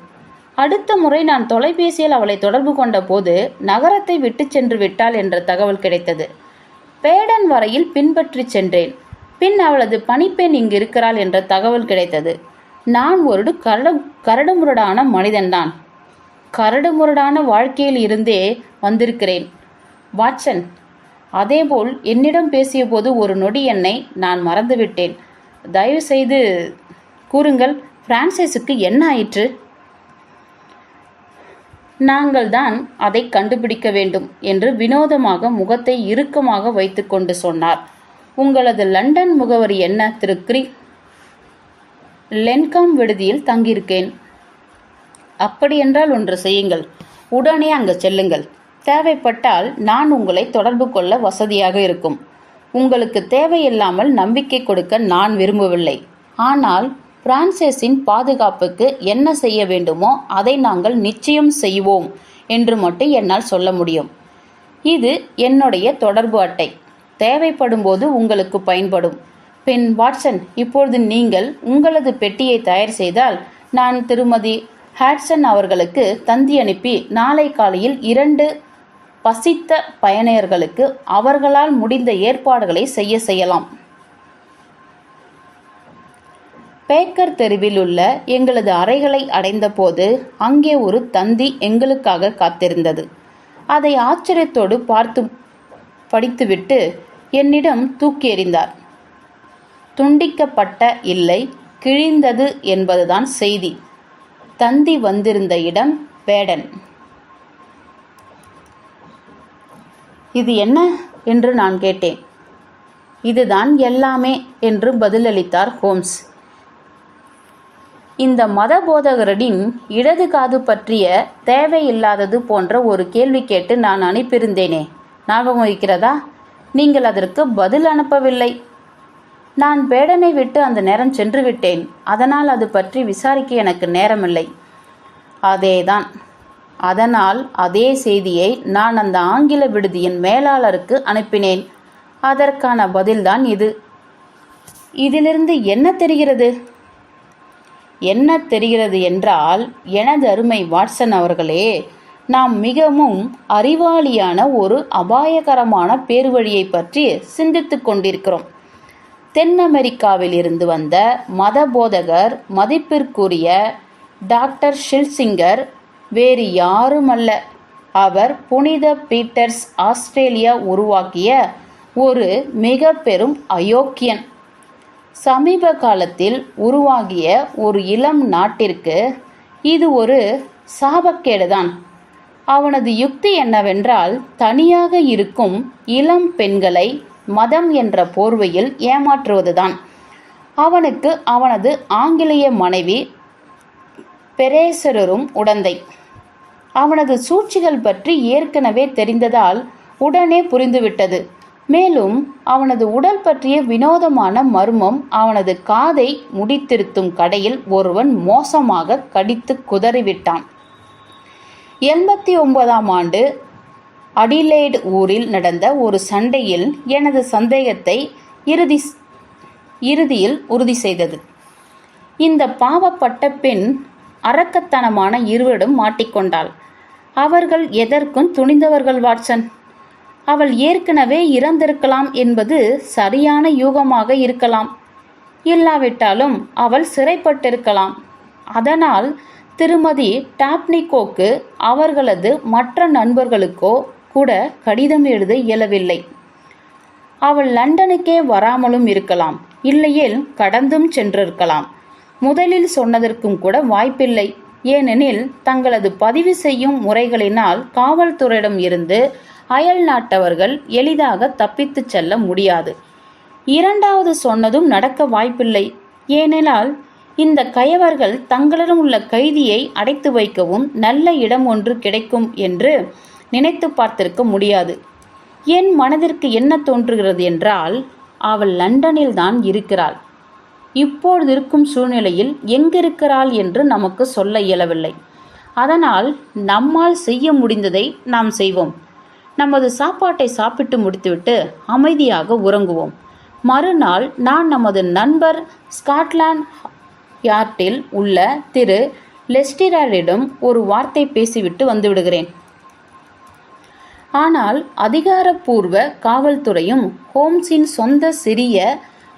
[SPEAKER 1] அடுத்த முறை நான் தொலைபேசியில் அவளை தொடர்பு கொண்ட போது நகரத்தை விட்டு சென்று விட்டாள் என்ற தகவல் கிடைத்தது. பேடன் வரையில் பின்பற்றி சென்றேன். பின் அவளது பணிப்பெண் இங்கு இருக்கிறாள் என்ற தகவல் கிடைத்தது. நான் ஒரு கரடுமுரடான மனிதன்தான். கரடுமுரடான வாழ்க்கையில் இருந்தே வந்திருக்கிறேன் வாட்சன். அதேபோல் என்னிடம் பேசிய போது ஒரு நொடி என்னை நான் மறந்துவிட்டேன். தயவு செய்து கூறுங்கள், பிரான்சிஸுக்கு என்ன ஆயிற்று? நாங்கள் தான் அதை கண்டுபிடிக்க வேண்டும் என்று வினோதமாக முகத்தை இறுக்கமாக வைத்துக்கொண்டு சொன்னார். உங்களது லண்டன் முகவரி என்ன திரு கிரி? லென்காம் விடுதியில் தங்கியிருக்கேன். அப்படியென்றால் ஒன்று செய்யுங்கள், உடனே அங்கு செல்லுங்கள். தேவைப்பட்டால் நான் உங்களை தொடர்பு கொள்ள வசதியாக இருக்கும். உங்களுக்கு தேவையில்லாமல் நம்பிக்கை கொடுக்க நான் விரும்பவில்லை. ஆனால் பிரான்சிஸின் பாதுகாப்புக்கு என்ன செய்ய வேண்டுமோ அதை நாங்கள் நிச்சயம் செய்வோம் என்று மட்டும் என்னால் சொல்ல முடியும். இது என்னுடைய தொடர்பு அட்டை. தேவைப்படும் போது உங்களுக்கு பயன்படும். பின் வாட்சன், இப்பொழுது நீங்கள் உங்களது பெட்டியை தயார் செய்தால் நான் திருமதி ஹாட்சன் அவர்களுக்கு தந்தி அனுப்பி நாளை காலையில் 2 பசித்த பயணியர்களுக்கு அவர்களால் முடிந்த ஏற்பாடுகளை செய்யலாம். பேக்கர் தெருவில் உள்ள எங்களது அறைகளை அடைந்தபோது அங்கே ஒரு தந்தி எங்களுக்காக காத்திருந்தது. அதை ஆச்சரியத்தோடு படித்துவிட்டு என்னிடம் தூக்கி எறிந்தார். துண்டிக்கப்பட்ட இல்லை, கிழிந்தது என்பதுதான் செய்தி. தந்தி வந்திருந்த இடம் பேடன். இது என்ன என்று நான் கேட்டேன். இதுதான் எல்லாமே என்று பதிலளித்தார் ஹோம்ஸ். இந்த மத போதகரின் இடது காது பற்றிய தேவையில்லாதது போன்ற ஒரு கேள்வி கேட்டு நான் அனுப்பியிருந்தேனே, ஞாபகம் இருக்கிறதா? நீங்கள் அதற்கு பதில் அனுப்பவில்லை. நான் பேடனை விட்டு அந்த நேரம் சென்று விட்டேன். அதனால் அது பற்றி விசாரிக்க எனக்கு நேரமில்லை. அதேதான். அதனால் அதே செய்தியை நான் அந்த ஆங்கில விடுதியின் மேலாளருக்கு அனுப்பினேன். அதற்கான பதில்தான் இது. இதிலிருந்து என்ன தெரிகிறது? என்ன தெரிகிறது என்றால், எனது அருமை வாட்சன் அவர்களே, நாம் மிகவும் அறிவாளியான ஒரு அபாயகரமான பேர்வழியை பற்றி சிந்தித்து கொண்டிருக்கிறோம். தென் அமெரிக்காவில் இருந்து வந்த மத போதகர், மதிப்பிற்குரிய டாக்டர் ஷில்சிங்கர், வேறு யாருமல்ல, அவர் புனித பீட்டர்ஸ் ஆஸ்திரேலியா உருவாக்கிய ஒரு மிக பெரும் அயோக்கியன். சமீப காலத்தில் உருவாகிய ஒரு இளம் நாட்டிற்கு இது ஒரு சாபக்கேடுதான். அவனது யுக்தி என்னவென்றால், தனியாக இருக்கும் இளம் பெண்களை மதம் என்ற போர்வையில் ஏமாற்றுவதுதான். அவனுக்கு அவனது ஆங்கிலேய மனைவி பெரேசரும் உடந்தை. அவனது சூழ்ச்சிகள் பற்றி ஏற்கனவே தெரிந்ததால் உடனே புரிந்துவிட்டது. மேலும் அவனது உடல் பற்றிய வினோதமான மர்மம் அவனது காதை முடித்திருத்தும் கடையில் ஒருவன் மோசமாக கடித்து குதறிவிட்டான். 89ஆம் ஆண்டு அடிலேட் ஊரில் நடந்த ஒரு சண்டையில் எனது சந்தேகத்தை இறுதியில் உறுதி செய்தது. இந்த பாவப்பட்ட பெண் அரக்கத்தனமான இருவரிடம் மாட்டிக்கொண்டாள். அவர்கள் எதற்கும் துணிந்தவர்கள் வாட்சன். அவள் ஏற்கனவே இறந்திருக்கலாம் என்பது சரியான யூகமாக இருக்கலாம். இல்லாவிட்டாலும் அவள் சிறைப்பட்டிருக்கலாம். அதனால் திருமதி டாப்னிகோக்கு அவர்களது மற்ற நண்பர்களுக்கோ கூட கடிதம் எழுத இயலவில்லை. அவள் லண்டனுக்கே வராமலும் இருக்கலாம், இல்லையேல் கடந்தும் சென்றிருக்கலாம். முதலில் சொன்னதற்கும் கூட வாய்ப்பில்லை. ஏனெனில் தங்களது பதிவு செய்யும் முறைகளினால் காவல்துறையிடம் இருந்து அயல் நாட்டவர்கள் எளிதாக தப்பித்து செல்ல முடியாது. இரண்டாவது சொன்னதும் நடக்க வாய்ப்பில்லை. ஏனென்றால் இந்த கயவர்கள் தங்களிடம் உள்ள கைதியை அடைத்து வைக்கவும் நல்ல இடம் ஒன்று கிடைக்கும் என்று நினைத்து பார்த்திருக்க முடியாது. என் மனதிற்கு என்ன தோன்றுகிறது என்றால், அவள் லண்டனில் தான் இருக்கிறாள். இப்பொழுது இருக்கும் சூழ்நிலையில் எங்கிருக்கிறாள் என்று நமக்கு சொல்ல இயலவில்லை. அதனால் நம்மால் செய்ய முடிந்ததை நாம் செய்வோம். நமது சாப்பாட்டை சாப்பிட்டு முடித்துவிட்டு அமைதியாக உறங்குவோம். மறுநாள் நான் நமது நண்பர் ஸ்காட்லாந்து யார்டில் உள்ள திரு லெஸ்டிராரிடம் ஒரு வார்த்தை பேசிவிட்டு வந்துவிடுகிறேன். ஆனால் அதிகாரப்பூர்வ காவல்துறையும் ஹோம்ஸின் சொந்த சிறிய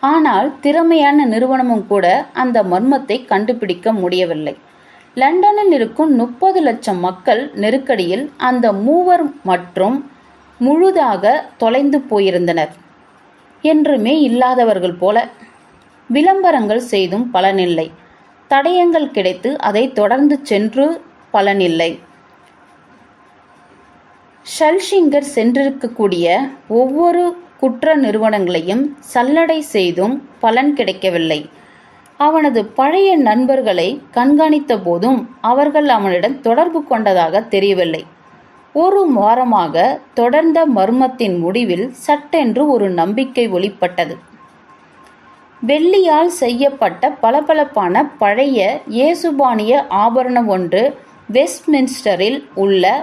[SPEAKER 1] ஆனால் திறமையான நிறுவனமும் கூட அந்த மர்மத்தை கண்டுபிடிக்க முடியவில்லை. லண்டனில் இருக்கும் 30 லட்சம் மக்கள் நெருக்கடியில் அந்த மூவர் மற்றும் முழுதாக தொலைந்து போயிருந்தனர். என்றுமே இல்லாதவர்கள் போல. விளம்பரங்கள் செய்தும் பலனில்லை. தடயங்கள் கிடைத்து அதை தொடர்ந்து சென்று பலனில்லை. ஷல்ஷிங்கர் சென்றிருக்கக்கூடிய ஒவ்வொரு குற்ற நிறுவனங்களையும் சல்லடை செய்தும் பலன் கிடைக்கவில்லை. அவனது பழைய நண்பர்களை கண்காணித்த போதும் அவர்கள் அவனிடம் தொடர்பு கொண்டதாக தெரியவில்லை. ஒரு வாரமாக தொடர்ந்த மர்மத்தின் முடிவில் சட்டென்று ஒரு நம்பிக்கை ஒளிப்பட்டது. வெள்ளியால் செய்யப்பட்ட பளபளப்பான பழைய இயேசுபானிய ஆபரணம் ஒன்று வெஸ்ட்மின்ஸ்டரில் உள்ள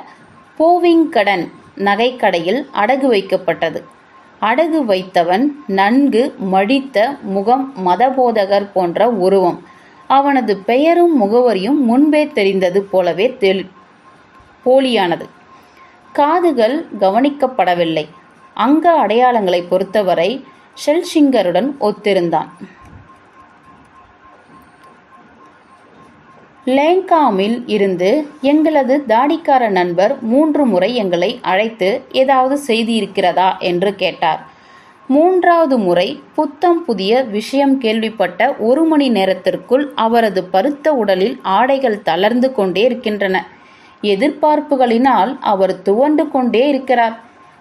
[SPEAKER 1] போவிங்கடன் நகைக்கடையில் அடகு வைக்கப்பட்டது. அடகு வைத்தவன் நன்கு மடித்த முகம், மதபோதகர் போன்ற உருவம். அவனது பெயரும் முகவரியும் முன்பே தெரிந்தது போலவே போலியானது. காதுகள் கவனிக்கப்படவில்லை. அங்க அடையாளங்களை பொறுத்தவரை ஷெல்ஷிங்கருடன் ஒத்திருந்தான். லேங்காமில் இருந்து எங்களது தாடிக்கார நண்பர் 3 முறை எங்களை அழைத்து ஏதாவது செய்தி இருக்கிறதா என்று கேட்டார். 3வது முறை புத்தம் புதிய விஷயம் கேள்விப்பட்ட 1 மணி நேரத்திற்குள் அவரது பருத்த உடலில் ஆடைகள் தளர்ந்து கொண்டே இருக்கின்றன. எதிர்பார்ப்புகளினால் அவர் துவண்டு கொண்டே இருக்கிறார்.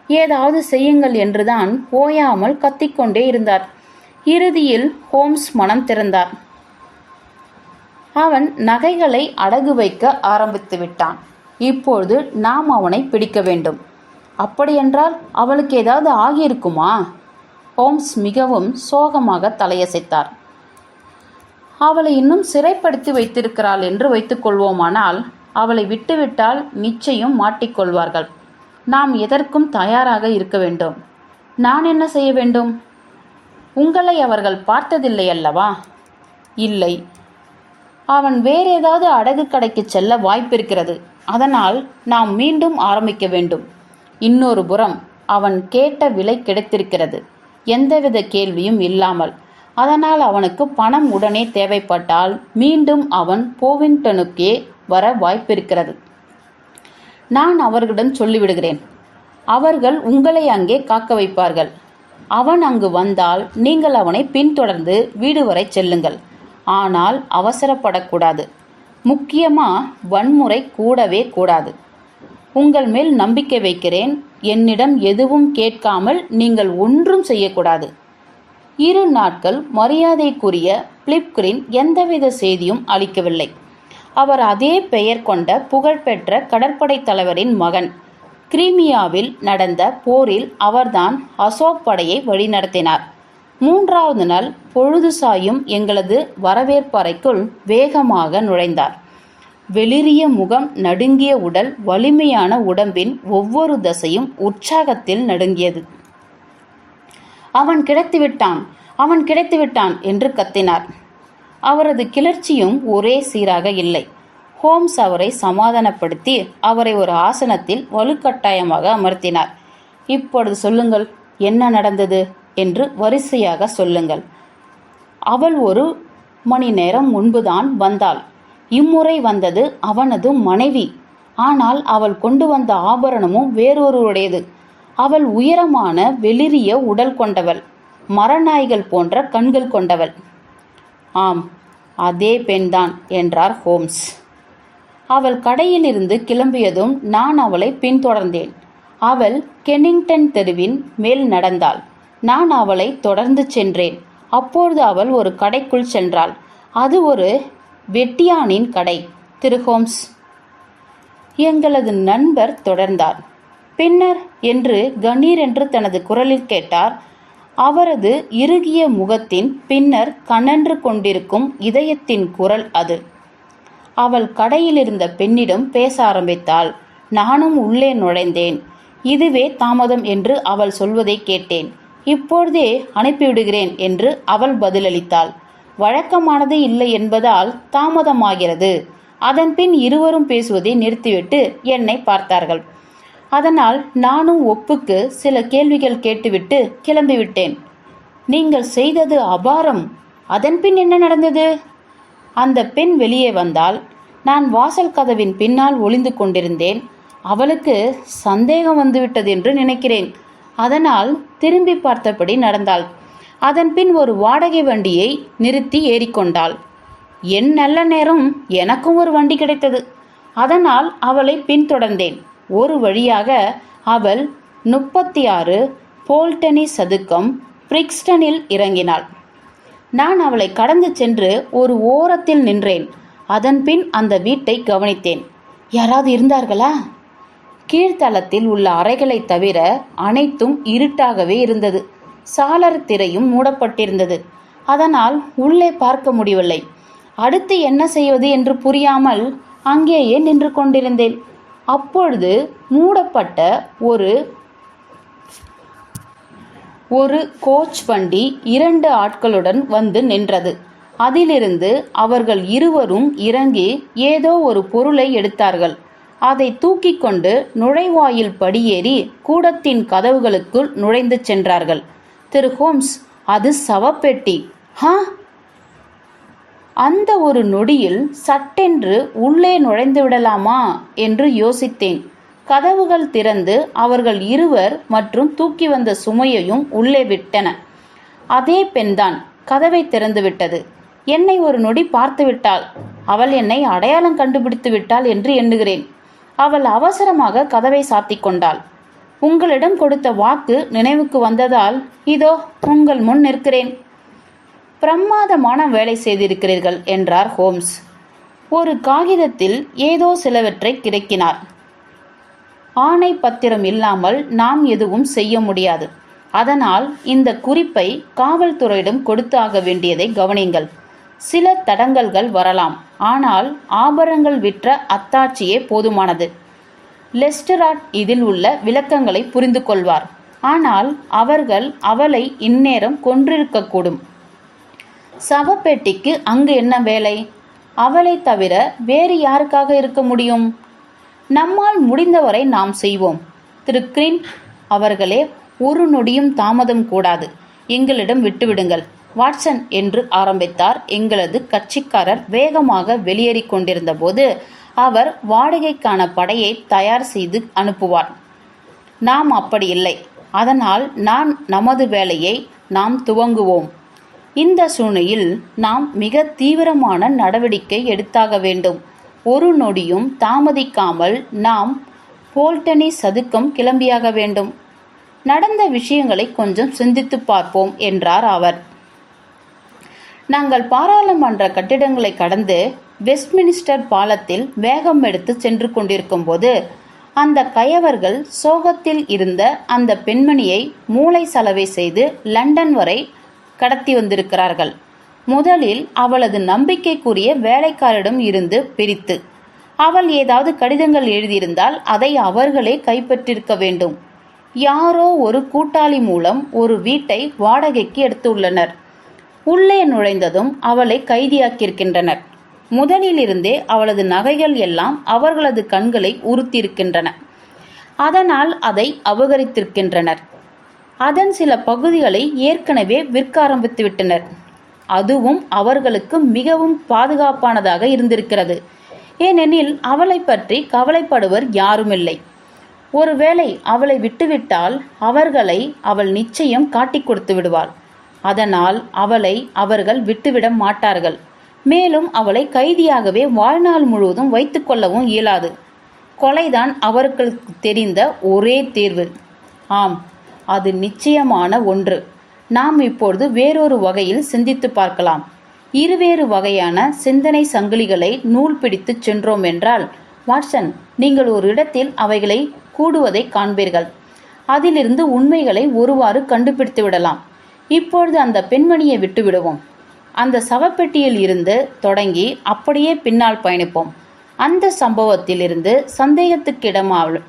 [SPEAKER 1] ஏதாவது செய்யுங்கள் என்றுதான் ஓயாமல் கத்திக்கொண்டே இருந்தார். இறுதியில் ஹோம்ஸ் மனம் திறந்தார். அவன் நகைகளை அடகு வைக்க ஆரம்பித்து விட்டான். இப்பொழுது நாம் அவனை பிடிக்க வேண்டும். அப்படியென்றால் அவளுக்கு ஏதாவது ஆகியிருக்குமா? ஹோம்ஸ் மிகவும் சோகமாக தலையசைத்தார். அவளை இன்னும் சிறைப்படுத்தி வைத்திருக்கிறாள் என்று வைத்துக்கொள்வோமானால், அவளை விட்டுவிட்டால் நிச்சயம் மாட்டிக்கொள்வார்கள். நாம் எதற்கும் தயாராக இருக்க வேண்டும். நான் என்ன செய்ய வேண்டும்? உங்களை அவர்கள் பார்த்ததில்லை அல்லவா? இல்லை. அவன் வேறு ஏதாவது அடகு கடைக்கு செல்ல வாய்ப்பிருக்கிறது. அதனால் நாம் மீண்டும் ஆரம்பிக்க வேண்டும். இன்னொரு புறம் அவன் கேட்ட விலை கிடைத்திருக்கிறது, எந்தவித கேள்வியும் இல்லாமல். அதனால் அவனுக்கு பணம் உடனே தேவைப்பட்டால் மீண்டும் அவன் போவிங்டனுக்கே வர வாய்ப்பிருக்கிறது. நான் அவர்களிடம் சொல்லிவிடுகிறேன். அவர்கள் உங்களை அங்கே காக்க வைப்பார்கள். அவன் அங்கு வந்தால் நீங்கள் அவனை பின்தொடர்ந்து வீடு வரை செல்லுங்கள். ஆனால் அவசரப்படக்கூடாது. முக்கியமா வன்முறை கூடவே கூடாது. உங்கள் மேல் நம்பிக்கை வைக்கிறேன். என்னிடம் எதுவும் கேட்காமல் நீங்கள் ஒன்றும் செய்யக்கூடாது. 2 நாட்கள் மரியாதைக்குரிய பிலிப்கிரின் எந்தவித செய்தியும் அளிக்கவில்லை. அவர் அதே பெயர் கொண்ட புகழ்பெற்ற கடற்படை தலைவரின் மகன். கிரீமியாவில் நடந்த போரில் அவர்தான் அசோக் படையை வழிநடத்தினார். 3வது நாள் பொழுது சாயும் எங்களது வரவேற்பறைக்குள் வேகமாக நுழைந்தார். வெளிரிய முகம், நடுங்கிய உடல், வலிமையான உடம்பின் ஒவ்வொரு தசையும் உற்சாகத்தில் நடுங்கியது. அவன் கிடைத்துவிட்டான், அவன் கிடைத்துவிட்டான் என்று கத்தினார். அவரது கிளர்ச்சியும் ஒரே சீராக இல்லை. ஹோம்ஸ் அவரை சமாதானப்படுத்தி அவரை ஒரு ஆசனத்தில் வலுக்கட்டாயமாக அமர்த்தினார். இப்பொழுது சொல்லுங்கள், என்ன நடந்தது என்று வரிசையாக சொல்லுங்கள். அவள் 1 மணி நேரம் முன்புதான் வந்தாள். இம்முறை வந்தது அவனது மனைவி. ஆனால் அவள் கொண்டு வந்த ஆபரணமும் வேறொருவருடையது. அவள் உயரமான வெளிரிய உடல் கொண்டவள், மரநாய்கள் போன்ற கண்கள் கொண்டவள். ஆம், அதே பெண்தான் என்றார் ஹோம்ஸ். அவள் கடையிலிருந்து கிளம்பியதும் நான் அவளை பின்தொடர்ந்தேன். அவள் கெனிங்டன் தெருவின் மேல் நடந்தாள். நான் அவளை தொடர்ந்து சென்றேன். அப்பொழுது அவள் ஒரு கடைக்குள் சென்றாள். அது ஒரு வெட்டியானின் கடை, திரு ஹோம்ஸ். எங்களது நண்பர் தொடர்ந்தார். பின்னர் என்று கணீர் என்று தனது குரலில் கேட்டார். அவரது இறுகிய முகத்தின் பின்னர் கனன்று கொண்டிருக்கும் இதயத்தின் குரல் அது. அவள் கடையில் இருந்த பெண்ணிடம் பேச ஆரம்பித்தாள். நானும் உள்ளே நுழைந்தேன். இதுவே தாமதம் என்று அவள் சொல்வதை கேட்டேன். இப்பொழுதே அனுப்பிவிடுகிறேன் என்று அவள் பதிலளித்தாள். வழக்கமானது இல்லை என்பதால் தாமதமாகிறது. அதன்பின் இருவரும் பேசுவதை நிறுத்திவிட்டு என்னை பார்த்தார்கள். அதனால் நானும் ஒப்புக்கு சில கேள்விகள் கேட்டுவிட்டு கிளம்பிவிட்டேன். நீங்கள் செய்தது அபாரம். அதன்பின் என்ன நடந்தது? அந்த பெண் வெளியே வந்தாள். நான் வாசல் கதவின் பின்னால் ஒளிந்து கொண்டிருந்தேன். அவளுக்கு சந்தேகம் வந்துவிட்டது என்று நினைக்கிறேன். அதனால் திரும்பி பார்த்தபடி நடந்தாள். அதன்பின் ஒரு வாடகை வண்டியை நிறுத்தி ஏறிக்கொண்டாள். என் நல்ல நேரம் எனக்கும் ஒரு வண்டி கிடைத்தது. அதனால் அவளை பின்தொடர்ந்தேன். ஒரு வழியாக அவள் 36 போல்டனி சதுக்கம் பிரிக்ஸ்டனில் இறங்கினாள். நான் அவளை கடந்து சென்று ஒரு ஓரத்தில் நின்றேன். அதன்பின் அந்த வீட்டை கவனித்தேன். யாராவது இருந்தார்களா? கீழ்த்தளத்தில் உள்ள அறைகளை தவிர அனைத்தும் இருட்டாகவே இருந்தது. சாளர திரையும் மூடப்பட்டிருந்தது. அதனால் உள்ளே பார்க்க முடியவில்லை. அடுத்து என்ன செய்வது என்று புரியாமல் அங்கேயே நின்று கொண்டிருந்தேன். அப்பொழுது மூடப்பட்ட ஒரு கோச் வண்டி 2 ஆட்களுடன் வந்து நின்றது. அதிலிருந்து அவர்கள் இருவரும் இறங்கி ஏதோ ஒரு பொருளை எடுத்தார்கள். அதை தூக்கி கொண்டு நுழைவாயில் படியேறி கூடத்தின் கதவுகளுக்குள் நுழைந்து சென்றார்கள். திரு ஹோம்ஸ், அது சவப்பெட்டி. ஹா! அந்த ஒரு நொடியில் சட்டென்று உள்ளே நுழைந்து விடலாமா என்று யோசித்தேன். கதவுகள் திறந்து அவர்கள் இருவர் மற்றும் தூக்கி வந்த சுமையையும் உள்ளே விட்டன. அதே பெண்தான் கதவை திறந்து விட்டது. என்னை ஒரு நொடி பார்த்து விட்டாள். அவள் என்னை அடையாளம் கண்டுபிடித்து விட்டாள் என்று எண்ணுகிறேன். அவள் அவசரமாக கதவை சாத்திக் கொண்டாள். உங்களிடம் கொடுத்த வாக்கு நினைவுக்கு வந்ததால் இதோ உங்கள் முன் நிற்கிறேன். பிரமாதமான வேலை செய்திருக்கிறீர்கள் என்றார் ஹோம்ஸ். ஒரு காகிதத்தில் ஏதோ சிலவற்றை கிடைக்கினார். ஆணை பத்திரம் இல்லாமல் நாம் எதுவும் செய்ய முடியாது. அதனால் இந்த குறிப்பை காவல்துறையிடம் கொடுத்தாக வேண்டியதை கவனியுங்கள். சில தடங்கல்கள் வரலாம். ஆனால் ஆபரணங்கள் விற்ற அத்தாட்சியே போதுமானது. லெஸ்டராட் இதில் உள்ள விளக்கங்களை புரிந்து கொள்வார். ஆனால் அவர்கள் அவளை இந்நேரம் கொன்றிருக்கக்கூடும். சவப்பெட்டிக்கு அங்கு என்ன வேலை? அவளை தவிர வேறு யாருக்காக இருக்க முடியும்? நம்மால் முடிந்தவரை நாம் செய்வோம். திரு கிரீன் அவர்களே, ஒரு நொடியும் தாமதம் கூடாது. எங்களிடம் விட்டுவிடுங்கள். வாட்சன் என்று ஆரம்பித்தார் எங்களது கட்சிக்காரர். வேகமாக வெளியேறி கொண்டிருந்த போது அவர் வாடகைக்கான படையை தயார் செய்து அனுப்புவார். நாம் அப்படி இல்லை. அதனால் நமது வேலையை நாம் துவங்குவோம். இந்த சூழ்நிலையில் நாம் மிக தீவிரமான நடவடிக்கை எடுத்தாக வேண்டும். ஒரு நொடியும் தாமதிக்காமல் நாம் போல்டனி சதுக்கம் கிளம்பியாக வேண்டும். நடந்த விஷயங்களை கொஞ்சம் சிந்தித்து பார்ப்போம் என்றார் அவர். நாங்கள் பாராளுமன்ற கட்டிடங்களை கடந்து வெஸ்ட்மினிஸ்டர் பாலத்தில் வேகம் எடுத்து சென்று கொண்டிருக்கும் போது அந்த கயவர்கள் சோகத்தில் இருந்த அந்த பெண்மணியை மூளை சலவை செய்து லண்டன் வரை கடத்தி வந்திருக்கிறார்கள். முதலில் அவளது நம்பிக்கைக்குரிய வேலைக்காரிடம் இருந்து பிரித்து, அவள் ஏதாவது கடிதங்கள் எழுதியிருந்தால் அதை அவர்களே கைப்பற்றிருக்க வேண்டும். யாரோ ஒரு கூட்டாளி மூலம் ஒரு வீட்டை வாடகைக்கு எடுத்துள்ளனர். உள்ளே நுழைந்ததும் அவளை கைதியாக்கியிருக்கின்றனர். முதலிலிருந்தே அவளது நகைகள் எல்லாம் அவர்களது கண்களை உறுத்தியிருக்கின்றன. அதனால் அதை அபகரித்திருக்கின்றனர். அதன் சில பகுதிகளை ஏற்கனவே விற்க ஆரம்பித்து விட்டனர். அதுவும் அவர்களுக்கு மிகவும் பாதுகாப்பானதாக இருந்திருக்கிறது. ஏனெனில் அவளை பற்றி கவலைப்படுவர் யாருமில்லை. ஒருவேளை அவளை விட்டுவிட்டால் அவள் நிச்சயம் காட்டிக் கொடுத்து விடுவாள். அதனால் அவளை அவர்கள் விட்டுவிட மாட்டார்கள். மேலும் அவளை கைதியாகவே வாழ்நாள் முழுவதும் வைத்துக் கொள்ளவும் இயலாது. கொலைதான் அவர்களுக்கு தெரிந்த ஒரே தீர்வு. ஆம், அது நிச்சயமான ஒன்று. நாம் இப்பொழுது வேறொரு வகையில் சிந்தித்து பார்க்கலாம். இருவேறு வகையான சிந்தனை சங்கிலிகளை நூல் பிடித்து சென்றோம் என்றால், வாட்சன், நீங்கள் ஒரு இடத்தில் அவைகளை கூடுவதை காண்பீர்கள். அதிலிருந்து உண்மைகளை ஒருவாறு கண்டுபிடித்து விடலாம். இப்பொழுது அந்த பெண்மணியை விட்டு விடுவோம். அந்த சவப்பெட்டியில் இருந்து தொடங்கி அப்படியே பின்னால் பயணிப்போம். அந்த சம்பவத்தில் இருந்து சந்தேகத்துக்கு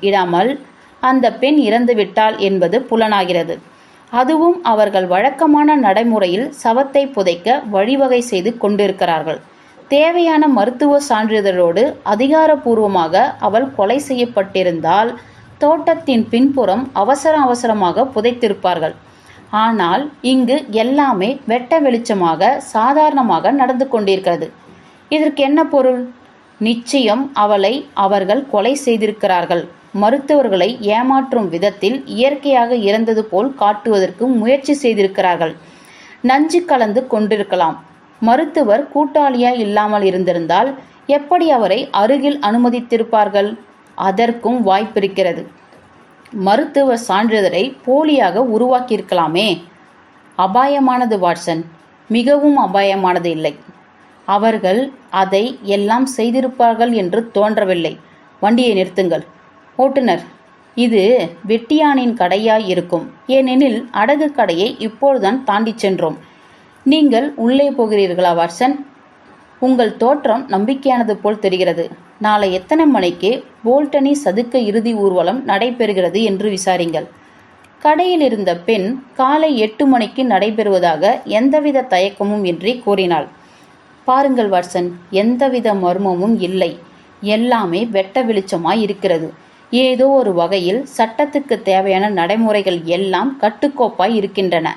[SPEAKER 1] இடாமல் அந்த பெண் இறந்துவிட்டாள் என்பது புலனாகிறது. அதுவும் அவர்கள் வழக்கமான நடைமுறையில் சவத்தை புதைக்க வழிவகை செய்து கொண்டிருக்கிறார்கள். தேவையான மருத்துவ சான்றிதழோடு அதிகாரப்பூர்வமாக அவள் கொலை செய்யப்பட்டிருந்தால் தோட்டத்தின் பின்புறம் அவசரமாக புதைத்திருப்பார்கள். ஆனால் இங்கு எல்லாமே வெட்ட வெளிச்சமாக சாதாரணமாக நடந்து கொண்டிருக்கிறது. இதற்கு என்ன பொருள்? நிச்சயம் அவளை அவர்கள் கொலை செய்திருக்கிறார்கள். மருத்துவர்களை ஏமாற்றும் விதத்தில் இயற்கையாக இறந்தது போல் காட்டுவதற்கு முயற்சி செய்திருக்கிறார்கள். நஞ்சு கலந்து கொண்டிருக்கலாம். மருத்துவர் கூட்டாளியாய் இல்லாமல் இருந்திருந்தால் எப்படி அவரை அருகில் அனுமதித்திருப்பார்கள்? அதற்கும் வாய்ப்பிருக்கிறது. மருத்துவ சான்றிதழை போலியாக உருவாக்கியிருக்கலாமே. அபாயமானது வாட்சன், மிகவும் அபாயமானது இல்லை. அவர்கள் அதை எல்லாம் செய்திருப்பார்கள் என்று தோன்றவில்லை. வண்டியை நிறுத்துங்கள். ஓட்டுநர், இது வெட்டியானின் கடையாய் இருக்கும். ஏனெனில் அடகு கடையை இப்பொழுதுதான் தாண்டி சென்றோம். நீங்கள் உள்ளே போகிறீர்களா வாட்சன்? உங்கள் தோற்றம் நம்பிக்கையானது போல் தெரிகிறது. நாளை எத்தனை மணிக்கு போல்டனி சதுக்க இறுதி ஊர்வலம் நடைபெறுகிறது என்று விசாரிங்கள். கடையில் இருந்த பெண் காலை 8 மணிக்கு நடைபெறுவதாக எந்தவித தயக்கமும் இன்றி கூறினாள். பாருங்கள் வாட்சன், எந்தவித மர்மமும் இல்லை. எல்லாமே வெட்ட வெளிச்சமாய் இருக்கிறது. ஏதோ ஒரு வகையில் சட்டத்துக்கு தேவையான நடைமுறைகள் எல்லாம் கட்டுக்கோப்பாய் இருக்கின்றன.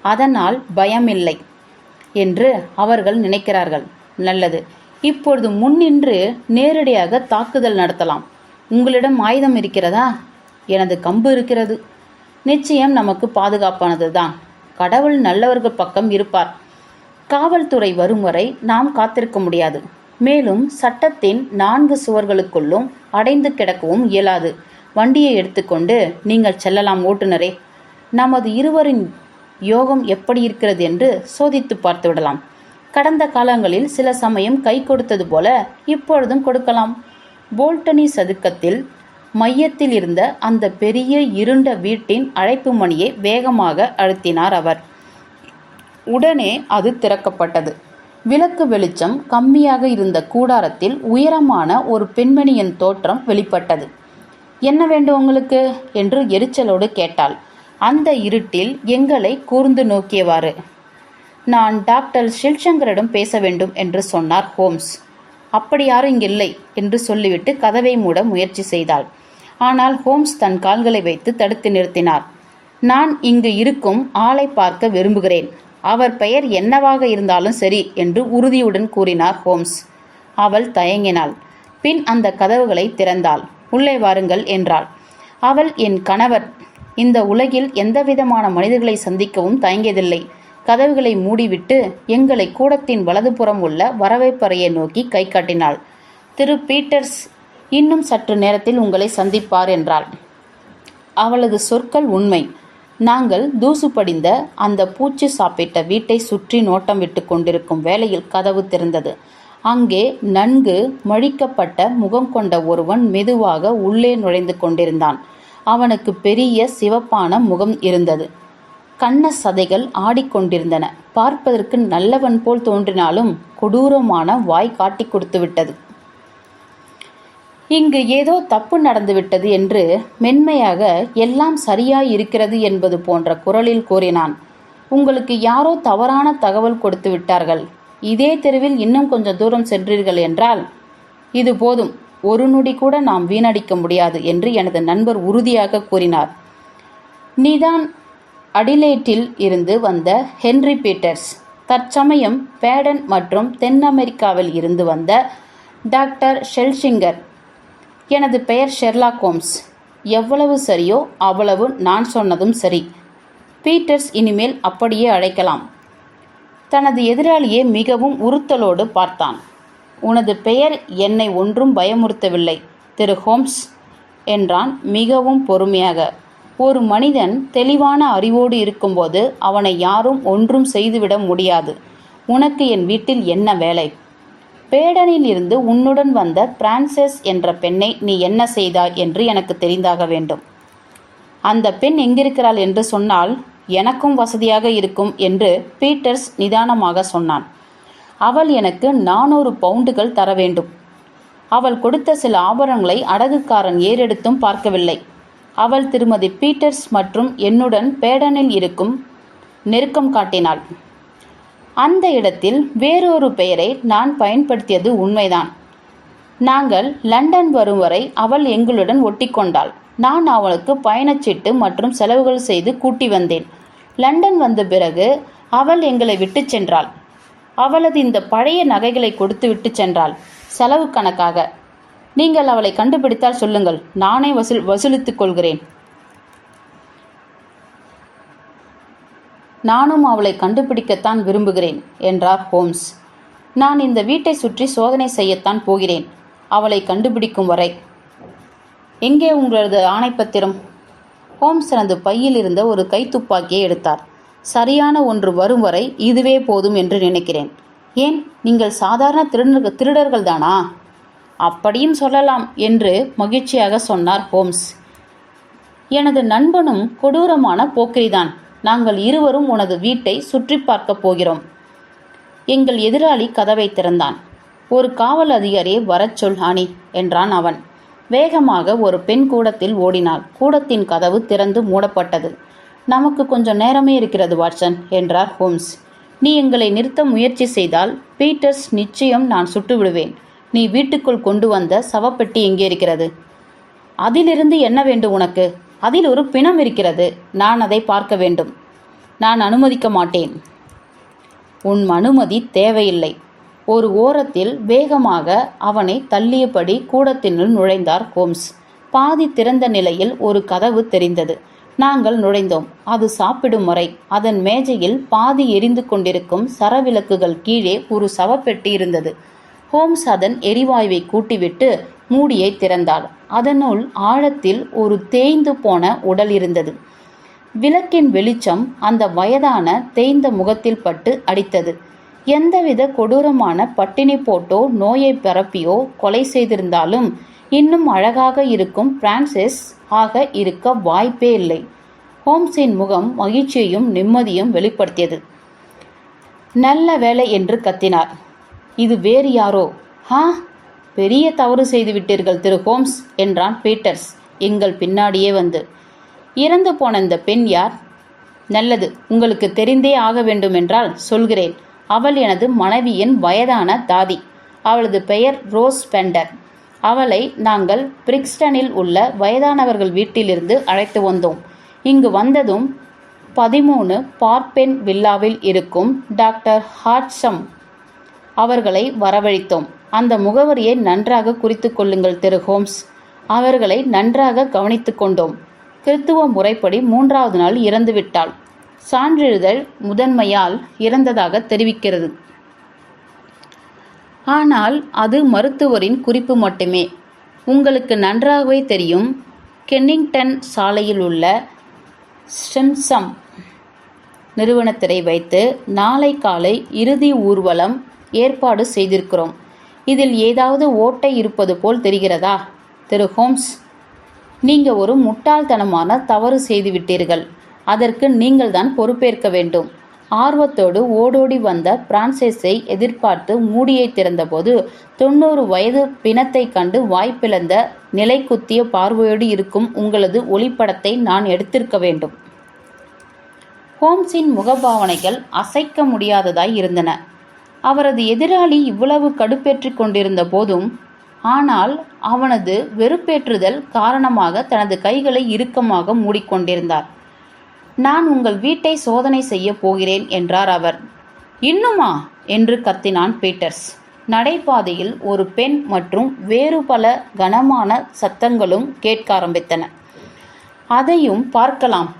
[SPEAKER 1] அதனால் பயமில்லை என்று அவர்கள் நினைக்கிறார்கள். நல்லது. இப்பொழுது முன்னின்று நேரடியாக தாக்குதல் நடத்தலாம். உங்களிடம் ஆயுதம் இருக்கிறதா? எனது கம்பு இருக்கிறது. நிச்சயம் நமக்கு பாதுகாப்பானது தான். கடவுள் நல்லவர்கள் பக்கம் இருப்பார். காவல்துறை வரும் வரை நாம் காத்திருக்க முடியாது. மேலும் சட்டத்தின் 4 சுவர்களுக்குள்ளும் அடைந்து கிடக்கவும் இயலாது. வண்டியை எடுத்துக்கொண்டு நீங்கள் செல்லலாம் ஓட்டுநரே. நமது இருவரின் யோகம் எப்படி இருக்கிறது என்று சோதித்து பார்த்து விடலாம். கடந்த காலங்களில் சில சமயம் கை கொடுத்தது போல இப்பொழுதும் கொடுக்கலாம். போல்டனி சதுக்கத்தில் மையத்தில் இருந்த அந்த பெரிய இருண்ட வீட்டின் அழைப்பு மணியை வேகமாக அழுத்தினார் அவர். உடனே அது திறக்கப்பட்டது. விளக்கு வெளிச்சம் கம்மியாக இருந்த கூடாரத்தில் உயரமான ஒரு பெண்மணியின் தோற்றம் வெளிப்பட்டது. என்ன வேண்டும் உங்களுக்கு என்று எரிச்சலோடு கேட்டாள். அந்த இருட்டில் எங்களை கூர்ந்து நோக்கியவாறு. நான் டாக்டர் ஷில்சங்கரிடம் பேச வேண்டும் என்று சொன்னார் ஹோம்ஸ். அப்படி யாரும் இங்கில்லை என்று சொல்லிவிட்டு கதவை மூட முயற்சி செய்தாள். ஆனால் ஹோம்ஸ் தன் கால்களை வைத்து தடுத்து நிறுத்தினார். நான் இங்கு இருக்கும் ஆளை பார்க்க விரும்புகிறேன். அவர் பெயர் என்னவாக இருந்தாலும் சரி என்று உறுதியுடன் கூறினார் ஹோம்ஸ். அவள் தயங்கினாள். பின் அந்த கதவுகளை திறந்தாள். உள்ளே வாருங்கள் என்றாள். அவள் என் கணவர். இந்த உலகில் எந்தவிதமான மனிதர்களை சந்திக்கவும் தயங்கியதில்லை. கதவுகளை மூடிவிட்டு எங்களை கூடத்தின் வலதுபுறம் உள்ள வரவேற்பறையை நோக்கி கை காட்டினாள். திரு பீட்டர்ஸ் இன்னும் சற்று நேரத்தில் உங்களை சந்திப்பார் என்றாள். அவளது சொற்கள் உண்மை. நாங்கள் தூசு படிந்த அந்த பூச்சி சாப்பிட்ட வீட்டை சுற்றி நோட்டம் விட்டு கொண்டிருக்கும் வேளையில் கதவு திறந்தது. அங்கே நன்கு மழிக்கப்பட்ட முகம் கொண்ட ஒருவன் மெதுவாக உள்ளே நுழைந்து கொண்டிருந்தான். அவனுக்கு பெரிய சிவப்பான முகம் இருந்தது. கண்ண சதைகள் ஆடிக்கொண்டிருந்தன. பார்ப்பதற்கு நல்லவன் போல் தோன்றினாலும் கொடூரமான வாய் காட்டி கொடுத்து விட்டது. இங்கு ஏதோ தப்பு நடந்துவிட்டது என்று மென்மையாக எல்லாம் சரியாயிருக்கிறது என்பது போன்ற குரலில் கூறினான். உங்களுக்கு யாரோ தவறான தகவல் கொடுத்து விட்டார்கள். இதே தெருவில் இன்னும் கொஞ்சம் தூரம் சென்றீர்கள் என்றால் இது போதும். ஒரு நொடி கூட நாம் வீணடிக்க முடியாது என்று எனது நண்பர் உறுதியாக கூறினார். நீதான் அடிலேட்டில் இருந்து வந்த ஹென்றி பீட்டர்ஸ். தற்சமயம் பேடன் மற்றும் தென் அமெரிக்காவில் இருந்து வந்த டாக்டர் ஷெல்சிங்கர். எனது பெயர் ஷெர்லாக் ஹோம்ஸ். எவ்வளவு சரியோ அவ்வளவு நான் சொன்னதும் சரி. பீட்டர்ஸ் இனிமேல் அப்படியே அழைக்கலாம். தனது எதிராளியை மிகவும் உறுத்தலோடு பார்த்தான். உனது பெயர் என்னை ஒன்றும் பயமுறுத்தவில்லை திரு ஹோம்ஸ் என்றான் மிகவும் பொறுமையாக. ஒரு மனிதன் தெளிவான அறிவோடு இருக்கும்போது அவனை யாரும் ஒன்றும் செய்துவிட முடியாது. உனக்கு என் வீட்டில் என்ன வேலை? பேடனில் இருந்து உன்னுடன் வந்த பிரான்சஸ் என்ற பெண்ணை நீ என்ன செய்தாய் என்று எனக்கு தெரிந்தாக வேண்டும். அந்த பெண் எங்கிருக்கிறாள் என்று சொன்னால் எனக்கும் வசதியாக இருக்கும் என்று பீட்டர்ஸ் நிதானமாக சொன்னான். அவள் எனக்கு 400 பவுண்டுகள் தர வேண்டும். அவள் கொடுத்த சில ஆபரணங்களை அடகுக்காரன் ஏறெடுத்தும் பார்க்கவில்லை. அவள் திருமதி பீட்டர்ஸ் மற்றும் என்னுடன் பேடனில் இருக்கும் நெருக்கம் காட்டினாள். அந்த இடத்தில் வேறொரு பெயரை நான் பயன்படுத்தியது உண்மைதான். நாங்கள் லண்டன் வரும் வரை அவள் எங்களுடன் ஒட்டிக்கொண்டாள். நான் அவளுக்கு பயணச்சீட்டு மற்றும் செலவுகள் செய்து கூட்டி வந்தேன். லண்டன் வந்த பிறகு அவள் எங்களை விட்டு சென்றாள். அவளது இந்த பழைய நகைகளை கொடுத்து விட்டு சென்றாள், செலவு கணக்காக. நீங்கள் அவளை கண்டுபிடித்தால் சொல்லுங்கள், நானே வசூலித்துக் கொள்கிறேன். நானும் அவளை கண்டுபிடிக்கத்தான் விரும்புகிறேன் என்றார் ஹோம்ஸ். நான் இந்த வீட்டை சுற்றி சோதனை செய்யத்தான் போகிறேன், அவளை கண்டுபிடிக்கும் வரை. எங்கே உங்களது ஆணைப்பத்திரம்? ஹோம்ஸ் தனது பையில் இருந்த ஒரு கைத்துப்பாக்கியை எடுத்தார். சரியான ஒன்று வரும் வரை இதுவே போதும் என்று நினைக்கிறேன். ஏன், நீங்கள் சாதாரண திருடர்கள் தானா? அப்படியும் சொல்லலாம் என்று மகிழ்ச்சியாக சொன்னார் ஹோம்ஸ். எனது நண்பனும் கொடூரமான போக்கிரிதான். நாங்கள் இருவரும் உனது வீட்டை சுற்றி பார்க்கப் போகிறோம். எங்கள் எதிராளி கதவை திறந்தான். ஒரு காவல் அதிகாரியை வரச் சொல் ஹானி என்றான் அவன். வேகமாக ஒரு பெண் கூடத்தில் ஓடினாள். கூடத்தின் கதவு திறந்து மூடப்பட்டது. நமக்கு கொஞ்சம் நேரமே இருக்கிறது வாட்சன் என்றார் ஹோம்ஸ். நீ எங்களை நிறுத்த முயற்சி செய்தால் பீட்டர்ஸ் நிச்சயம் நான் சுட்டு விடுவேன். நீ வீட்டுக்குள் கொண்டு வந்த சவப்பெட்டி எங்கே இருக்கிறது? அதிலிருந்து என்ன வேண்டும் உனக்கு? அதில் ஒரு பிணம் இருக்கிறது. நான் அதை பார்க்க வேண்டும். நான் அனுமதிக்க மாட்டேன். உன் அனுமதி தேவையில்லை. ஒரு ஓரத்தில் வேகமாக அவனை தள்ளியபடி கூடத்தினுள் நுழைந்தார் ஹோம்ஸ். பாதி திறந்த நிலையில் ஒரு கதவு தெரிந்தது. நாங்கள் நுழைந்தோம். அது சாப்பிடும் முறை. அதன் மேஜையில் பாதி எரிந்து கொண்டிருக்கும் சரவிளக்குகள் கீழே ஒரு சவப்பெட்டி இருந்தது. ஹோம்ஸ் அதன் எரிவாயுவை கூட்டிவிட்டு மூடியை திறந்தாள். அதனுள் ஆழத்தில் ஒரு தேய்ந்து போன உடல் இருந்தது. விளக்கின் வெளிச்சம் அந்த வயதான தேய்ந்த முகத்தில் பட்டு அடித்தது. எந்தவித கொடூரமான பட்டினி போட்டோ நோயை பரப்பியோ கொலை செய்திருந்தாலும் இன்னும் அழகாக இருக்கும் பிரான்சிஸ் ஆக இருக்க வாய்ப்பே இல்லை. ஹோம்ஸின் முகம் மகிழ்ச்சியையும் நிம்மதியும் வெளிப்படுத்தியது. நல்ல வேலை என்று கத்தினார். இது வேறு யாரோ? பெரிய தவறு செய்து விட்டீர்கள் திரு ஹோம்ஸ் என்றான் பீட்டர்ஸ் எங்கள் பின்னாடியே வந்து. இறந்து போன இந்த பெண் யார்? நல்லது, உங்களுக்கு தெரிந்தே ஆக வேண்டுமென்றால் சொல்கிறேன். அவள் எனது மனைவியின் வயதான தாதி. அவளது பெயர் ரோஸ் பெண்டர். அவளை நாங்கள் பிரிக்ஸ்டனில் உள்ள வயதானவர்கள் வீட்டிலிருந்து அழைத்து வந்தோம். இங்கு வந்ததும் 13 பார்பென் வில்லாவில் இருக்கும் டாக்டர் ஹாட்சம் அவர்களை வரவழைத்தோம். அந்த முகவரியை நன்றாக குறித்து கொள்ளுங்கள் திரு ஹோம்ஸ். அவர்களை நன்றாக கவனித்து கொண்டோம். கிறித்துவ முறைப்படி 3வது நாள் இறந்துவிட்டாள். சான்றிதழ் முதன்மையால் இறந்ததாக தெரிவிக்கிறது. ஆனால் அது மருத்துவரின் குறிப்பு மட்டுமே. உங்களுக்கு நன்றாகவே தெரியும், கென்னிங்டன் சாலையில் உள்ள ஸ்டெம்சம் நிறுவனத்தினை வைத்து நாளை காலை இறுதி ஊர்வலம் ஏற்பாடு செய்திருக்கிறோம். இதில் ஏதாவது ஓட்டை இருப்பது போல் தெரிகிறதா? திரு ஹோம்ஸ், நீங்கள் ஒரு முட்டாள்தனமான தவறு செய்துவிட்டீர்கள். அதற்கு நீங்கள் தான் பொறுப்பேற்க வேண்டும். ஆர்வத்தோடு ஓடோடி வந்த பிரான்சிஸை எதிர்பார்த்து மூடியை திறந்தபோது 90 வயது பிணத்தை கண்டு வாய்ப்பிழந்த நிலை குத்திய பார்வையோடு இருக்கும் உங்களது ஒளிப்படத்தை நான் எடுத்திருக்க வேண்டும். ஹோம்ஸின் முகபாவனைகள் அசைக்க முடியாததாய் இருந்தன. அவரது எதிராளி இவ்வளவு கடுப்பேற்றிக் கொண்டிருந்த போதும், ஆனால் அவனது வெறுப்பேற்றுதல் காரணமாக தனது கைகளை இறுக்கமாக மூடிக்கொண்டிருந்தார். நான் உங்கள் வீட்டை சோதனை செய்ய போகிறேன் என்றார் அவர். இன்னுமா என்று கத்தினான் பீட்டர்ஸ். நடைபாதையில் ஒரு பெண் மற்றும் வேறு பல கனமான சத்தங்களும் கேட்க ஆரம்பித்தன. அதையும் பார்க்கலாம்.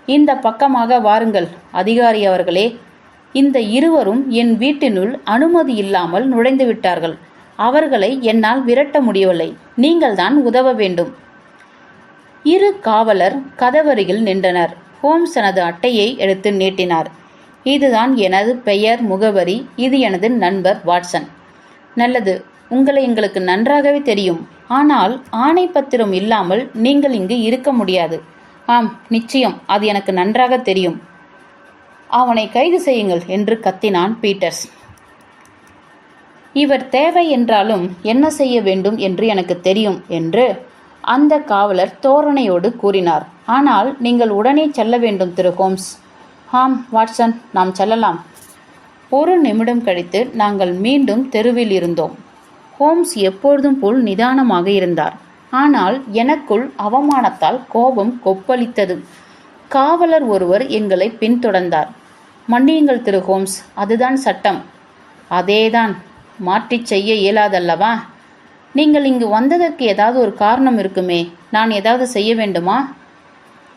[SPEAKER 1] இந்த பக்கமாக வாருங்கள் அதிகாரி அவர்களே. இந்த இருவரும் என் வீட்டினுள் அனுமதி இல்லாமல் நுழைந்து விட்டார்கள். அவர்களை என்னால் விரட்ட முடியவில்லை. நீங்கள் தான் உதவ வேண்டும். இரு காவலர் கதவருகில் நின்றனர். ஹோம்ஸ் தனது அட்டையை எடுத்து நீட்டினார். இதுதான் எனது பெயர், முகவரி. இது எனது நண்பர் வாட்சன். நல்லது, உங்களை எங்களுக்கு நன்றாகவே தெரியும். ஆனால் ஆணை பத்திரம் இல்லாமல் நீங்கள் இங்கு இருக்க முடியாது. ஆம், நிச்சயம், அது எனக்கு நன்றாக தெரியும். அவனை கைது செய்யுங்கள் என்று கத்தினான் பீட்டர்ஸ். இவர் தேவை என்றாலும் என்ன செய்ய வேண்டும் என்று எனக்கு தெரியும் என்று அந்த காவலர் தோரணையோடு கூறினார். ஆனால் நீங்கள் உடனே செல்ல வேண்டும் திரு ஹோம்ஸ். ஆம் வாட்சன், நாம் செல்லலாம். ஒரு நிமிடம் கழித்து நாங்கள் மீண்டும் தெருவில் இருந்தோம். ஹோம்ஸ் எப்பொழுதும் போல் நிதானமாக இருந்தார். ஆனால் எனக்குள் அவமானத்தால் கோபம் கொப்பளித்தது. காவலர் ஒருவர் எங்களை பின்தொடர்ந்தார். மன்னியுங்கள் திரு ஹோம்ஸ், அதுதான் சட்டம். அதேதான், மாற்றிச் செய்ய இயலாதல்லவா? நீங்கள் இங்கு வந்ததற்கு ஏதாவது ஒரு காரணம் இருக்குமே. நான் ஏதாவது செய்ய வேண்டுமா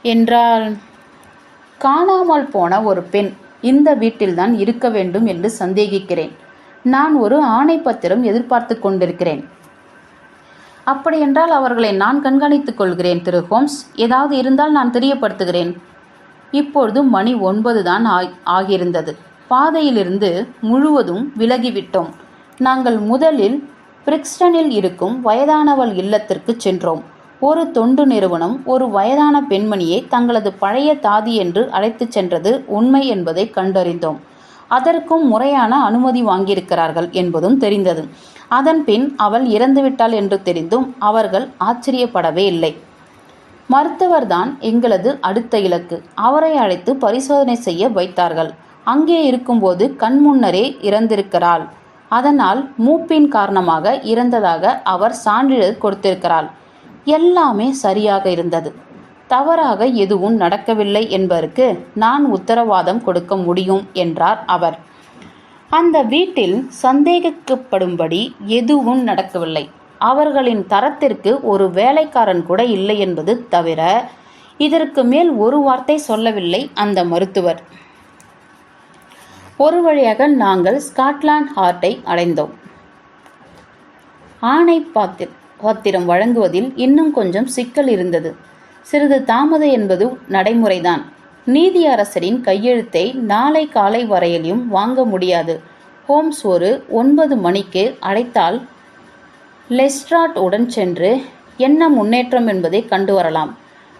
[SPEAKER 1] என்றால், காணாமல் போன ஒரு பெண் இந்த வீட்டில்தான் இருக்க வேண்டும் என்று சந்தேகிக்கிறேன். நான் ஒரு ஆணை பத்திரம் எதிர்பார்த்து கொண்டிருக்கிறேன். அப்படியென்றால் அவர்களை நான் கண்காணித்துக் கொள்கிறேன் திரு ஹோம்ஸ். ஏதாவது இருந்தால் நான் தெரியப்படுத்துகிறேன். இப்பொழுது மணி 9 தான் ஆகியிருந்தது. பாதையிலிருந்து முழுவதும் விலகிவிட்டோம். நாங்கள் முதலில் பிரிக்ஸ்டனில் இருக்கும் வயதானவள் இல்லத்திற்கு சென்றோம். ஒரு தொண்டு நிறுவனம் ஒரு வயதான பெண்மணியை தங்களது பழைய தாதி என்று அழைத்துச் சென்றது உண்மை என்பதை கண்டறிந்தோம். அதற்கும் முறையான அனுமதி வாங்கியிருக்கிறார்கள் என்பதும் தெரிந்தது. அதன் பின் அவள் இறந்துவிட்டாள் என்று தெரிந்தும் அவர்கள் ஆச்சரியப்படவே இல்லை. மருத்துவர்தான் எங்களது அடுத்த இலக்கு. அவரை அழைத்து பரிசோதனை செய்ய வைத்தார்கள். அங்கே இருக்கும்போது கண்முன்னரே இறந்திருக்கிறாள். அதனால் மூப்பின் காரணமாக இறந்ததாக அவர் சான்றிதழ் கொடுத்திருக்கிறாள். எல்லாமே சரியாக இருந்தது. தவறாக எதுவும் நடக்கவில்லை என்பதற்கு நான் உத்தரவாதம் கொடுக்க முடியும் என்றார் அவர். அந்த வீட்டில் சந்தேகிக்கப்படும்படி எதுவும் நடக்கவில்லை. அவர்களின் தரத்திற்கு ஒரு வேலைக்காரன் கூட இல்லை என்பது தவிர இதற்கு மேல் ஒரு வார்த்தை சொல்லவில்லை அந்த மருத்துவர். ஒரு வழியாக நாங்கள் ஸ்காட்லாந்து யார்டை அடைந்தோம். ஆணை பத்திரம் வழங்குவதில் இன்னும் கொஞ்சம் சிக்கல் இருந்தது. சிறிது தாமதம் என்பது நடைமுறைதான். நீதியரசரின் கையெழுத்தை நாளை காலை வரையிலும் வாங்க முடியாது. ஹோம்ஸ் ஒரு 9 மணிக்கு அழைத்தால் லெஸ்ட்ராட் உடன் சென்று என்ன முன்னேற்றம் என்பதை கண்டு வரலாம்.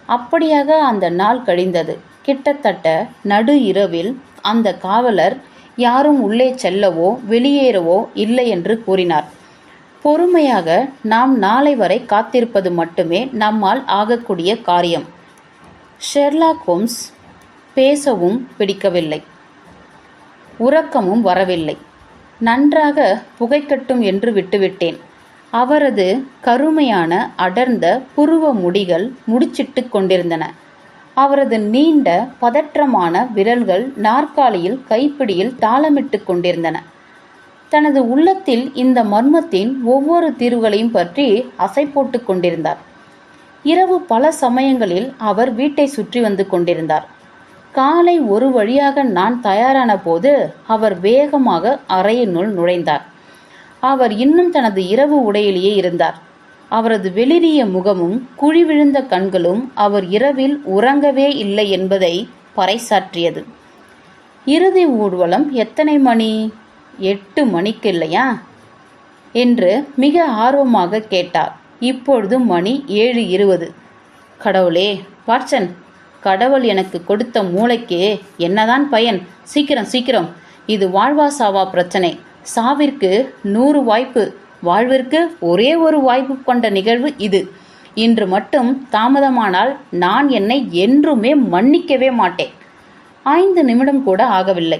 [SPEAKER 1] அப்படியாக அந்த நாள் கழிந்தது. கிட்டத்தட்ட நடு இரவில் அந்த காவலர் யாரும் உள்ளே செல்லவோ வெளியேறவோ இல்லை என்று கூறினார். பொறுமையாக நாம் நாளை வரை காத்திருப்பது மட்டுமே நம்மால் ஆகக்கூடிய காரியம். ஷெர்லாக் ஹோம்ஸ் பேசவும் பிடிக்கவில்லை. உறக்கமும் வரவில்லை. நன்றாக புகைக்கட்டும் என்று விட்டுவிட்டேன். அவரது கருமையான அடர்ந்த புருவ முடிகள் முடிச்சிட்டு கொண்டிருந்தன. அவரது நீண்ட பதற்றமான விரல்கள் நாற்காலியில் கைப்பிடியில் தாளமிட்டு கொண்டிருந்தன. தனது உள்ளத்தில் இந்த மர்மத்தின் ஒவ்வொரு தீர்வுகளையும் பற்றி அசை போட்டு கொண்டிருந்தார். இரவு பல சமயங்களில் அவர் வீட்டை சுற்றி வந்து கொண்டிருந்தார். காலை ஒரு வழியாக நான் தயாரான போது அவர் வேகமாக அறையினுள் நுழைந்தார். அவர் இன்னும் தனது இரவு உடையிலேயே இருந்தார். அவரது வெளிரிய முகமும் குழி விழுந்த கண்களும் அவர் இரவில் உறங்கவே இல்லை என்பதை பறைசாற்றியது. இறுதி ஊர்வலம் எத்தனை மணி? 8 மணிக்கு இல்லையா என்று மிக ஆர்வமாக கேட்டார். இப்பொழுது மணி 7:20. கடவுளே வாட்சன், கடவுள் எனக்கு கொடுத்த மூளைக்கு என்னதான் பயன்? சீக்கிரம் சீக்கிரம், இது வாழ்வா சாவா பிரச்சனை. சாவிற்கு 100 வாய்ப்பு, வாழ்விற்கு ஒரே ஒரு வாய்ப்பு கொண்ட நிகழ்வு இது. இன்று மட்டும் தாமதமானால் நான் என்னை என்றுமே மன்னிக்கவே மாட்டேன். 5 நிமிடம் கூட ஆகவில்லை.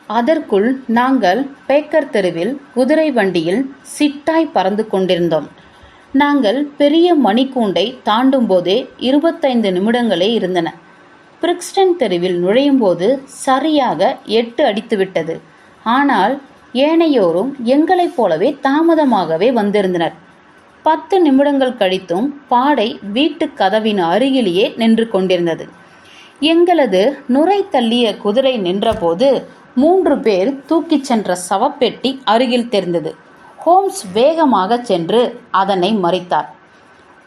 [SPEAKER 1] அதற்குள் நாங்கள் பேக்கர் தெருவில் குதிரை வண்டியில் சிட்டாய் பறந்து கொண்டிருந்தோம். நாங்கள் பெரிய மணிக்கூண்டை தாண்டும் போதே 25 நிமிடங்களே இருந்தன. பிரிக்ஸ்டன் தெருவில் நுழையும் போது சரியாக 8 அடித்துவிட்டது. ஆனால் ஏனையோரும் எங்களைப் போலவே தாமதமாகவே வந்திருந்தனர். 10 நிமிடங்கள் கழித்தும் பாடை வீட்டு கதவின் அருகிலேயே நின்று கொண்டிருந்தது. எங்களது நுரை தள்ளிய குதிரை நின்றபோது 3 பேர் தூக்கிச் சென்ற சவப்பெட்டி அருகில் தெரிந்தது. ஹோம்ஸ் வேகமாக சென்று அதனை மறித்தார்.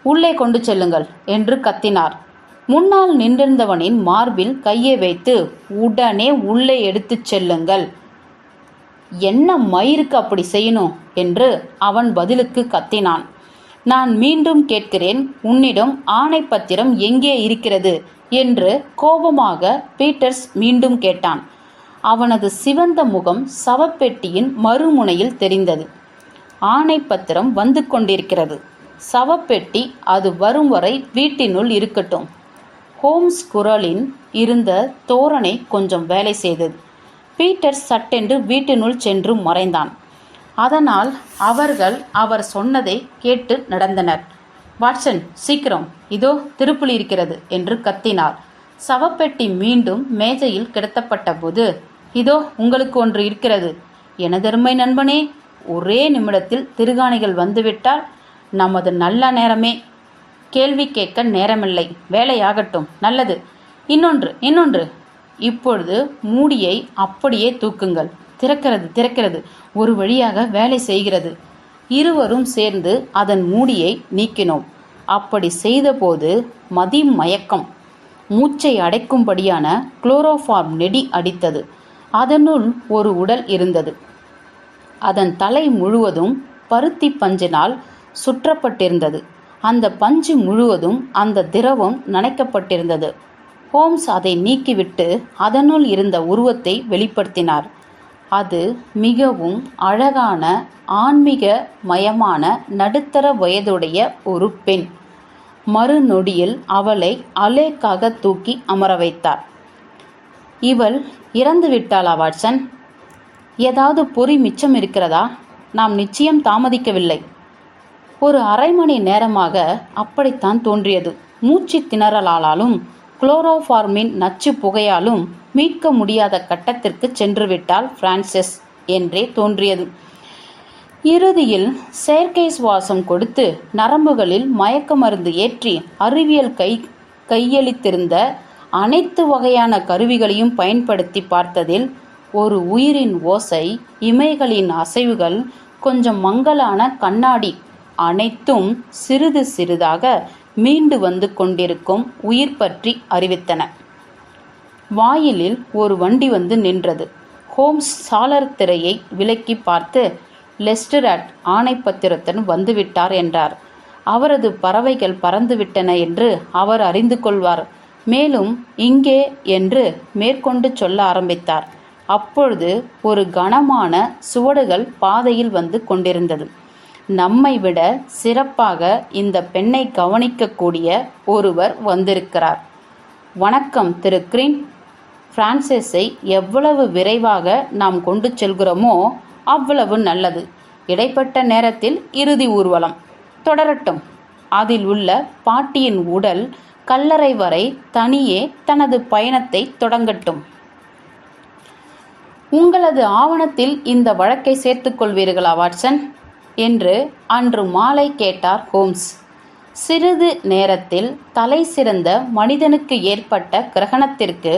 [SPEAKER 1] உள்ளே கொண்டு செல்லுங்கள் என்று கத்தினார். முன்னால் நின்றிருந்தவனின் மார்பில் கையை வைத்து உடனே உள்ளே எடுத்துச் செல்லுங்கள். என்ன மயிருக்கு அப்படி செய்யணும் என்று அவன் பதிலுக்கு கத்தினான். நான் மீண்டும் கேட்கிறேன், உன்னிடம் ஆணை பத்திரம் எங்கே இருக்கிறது என்று கோபமாக பீட்டர்ஸ் மீண்டும் கேட்டான். அவனது சிவந்த முகம் சவப்பெட்டியின் மறுமுனையில் தெரிந்தது. ஆணை பத்திரம் வந்து கொண்டிருக்கிறது. சவப்பெட்டி அது வரும் வரை வீட்டினுள் இருக்கட்டும். ஹோம்ஸ் குரலின் இருந்த தோரணை கொஞ்சம் வேலை செய்தது. பீட்டர் சட்டென்று வீட்டினுள் சென்று மறைந்தான். அதனால் அவர்கள் அவர் சொன்னதை கேட்டு நடந்தனர். வாட்சன், சீக்கிரம், இதோ திருப்புளி இருக்கிறது என்று கத்தினார். சவப்பெட்டி மீண்டும் மேஜையில் கிடத்தப்பட்ட போது, இதோ உங்களுக்கு ஒன்று இருக்கிறது. எனதருமை நண்பனே, ஒரே நிமிடத்தில் திருகாணிகள் வந்துவிட்டால் நமது நல்ல நேரமே. கேள்வி கேட்க நேரமில்லை. வேலையாகட்டும். நல்லது. இன்னொன்று. இப்பொழுது மூடியை அப்படியே தூக்குங்கள். திறக்கிறது. ஒரு வழியாக வேலை செய்கிறது. இருவரும் சேர்ந்து அதன் மூடியை நீக்கினோம். அப்படி செய்தபோது மயக்கம், மூச்சை அடைக்கும்படியான குளோரோஃபார்ம் நெடி அடித்தது. அதனுள் ஒரு உடல் இருந்தது. அதன் தலை முழுவதும் பருத்தி பஞ்சினால் சுற்றப்பட்டிருந்தது. அந்த பஞ்சு முழுவதும் அந்த திரவம் நனைக்கப்பட்டிருந்தது. ஹோம்ஸ் அதை நீக்கிவிட்டு அதனுள் இருந்த உருவத்தை வெளிப்படுத்தினார். அது மிகவும் அழகான, ஆன்மீக மயமான, நடுத்தர வயதுடைய ஒரு பெண். மறுநொடியில் அவளை அலேக்காக தூக்கி அமர வைத்தார். இவள் இறந்து விட்டாளா வாட்சன்? ஏதாவது பொறி மிச்சம் இருக்கிறதா? நாம் நிச்சயம் தாமதிக்கவில்லை. ஒரு அரை மணி நேரமாக அப்படித்தான் தோன்றியது. மூச்சு திணறலாலும் குளோரோஃபார்மின் நச்சு புகையாலும் மீட்க முடியாத கட்டத்திற்கு சென்றுவிட்டாள் பிரான்சிஸ் என்றே தோன்றியது. இறுதியில் செயற்கை சுவாசம் கொடுத்து நரம்புகளில் மயக்க மருந்து ஏற்றி அறிவியல் கையளித்திருந்த அனைத்து வகையான கருவிகளையும் பயன்படுத்தி பார்த்ததில் ஒரு உயிரின் ஓசை, இமைகளின் அசைவுகள், கொஞ்சம் மங்கலான கண்ணாடி அனைத்தும் சிறிது சிறிதாக மீண்டு வந்து கொண்டிருக்கும் உயிர் பற்றி அறிவித்தன. வாயிலில் ஒரு வண்டி வந்து நின்றது. ஹோம்ஸ் சாளர் திரையை விலக்கி பார்த்து, லெஸ்டராட் ஆணைப்பத்திரத்துடன் வந்துவிட்டார் என்றார். அவரது பறவைகள் பறந்துவிட்டன என்று அவர் அறிந்து கொள்வார். மேலும் இங்கே என்று மேற்கொண்டு சொல்ல ஆரம்பித்தார். அப்பொழுது ஒரு கனமான சுவடுகள் பாதையில் வந்து கொண்டிருந்தது. நம்மை விட சிறப்பாக இந்த பெண்ணை கவனிக்கக்கூடிய ஒருவர் வந்திருக்கிறார். வணக்கம் திரு கிரீன். பிரான்சிஸை எவ்வளவு விரைவாக நாம் கொண்டு செல்கிறோமோ அவ்வளவு நல்லது. இடைப்பட்ட நேரத்தில் இறுதி ஊர்வலம் தொடரட்டும். அதில் உள்ள பாட்டியின் உடல் கல்லறை வரை தனியே தனது பயணத்தை தொடங்கட்டும். உங்களது ஆவணத்தில் இந்த வழக்கை சேர்த்துக் கொள்வீர்களா வாட்சன் என்று அன்று மாலை கேட்டார் ஹோம்ஸ். சிறிது நேரத்தில் தலை சிறந்த மனிதனுக்கு ஏற்பட்ட கிரகணத்திற்கு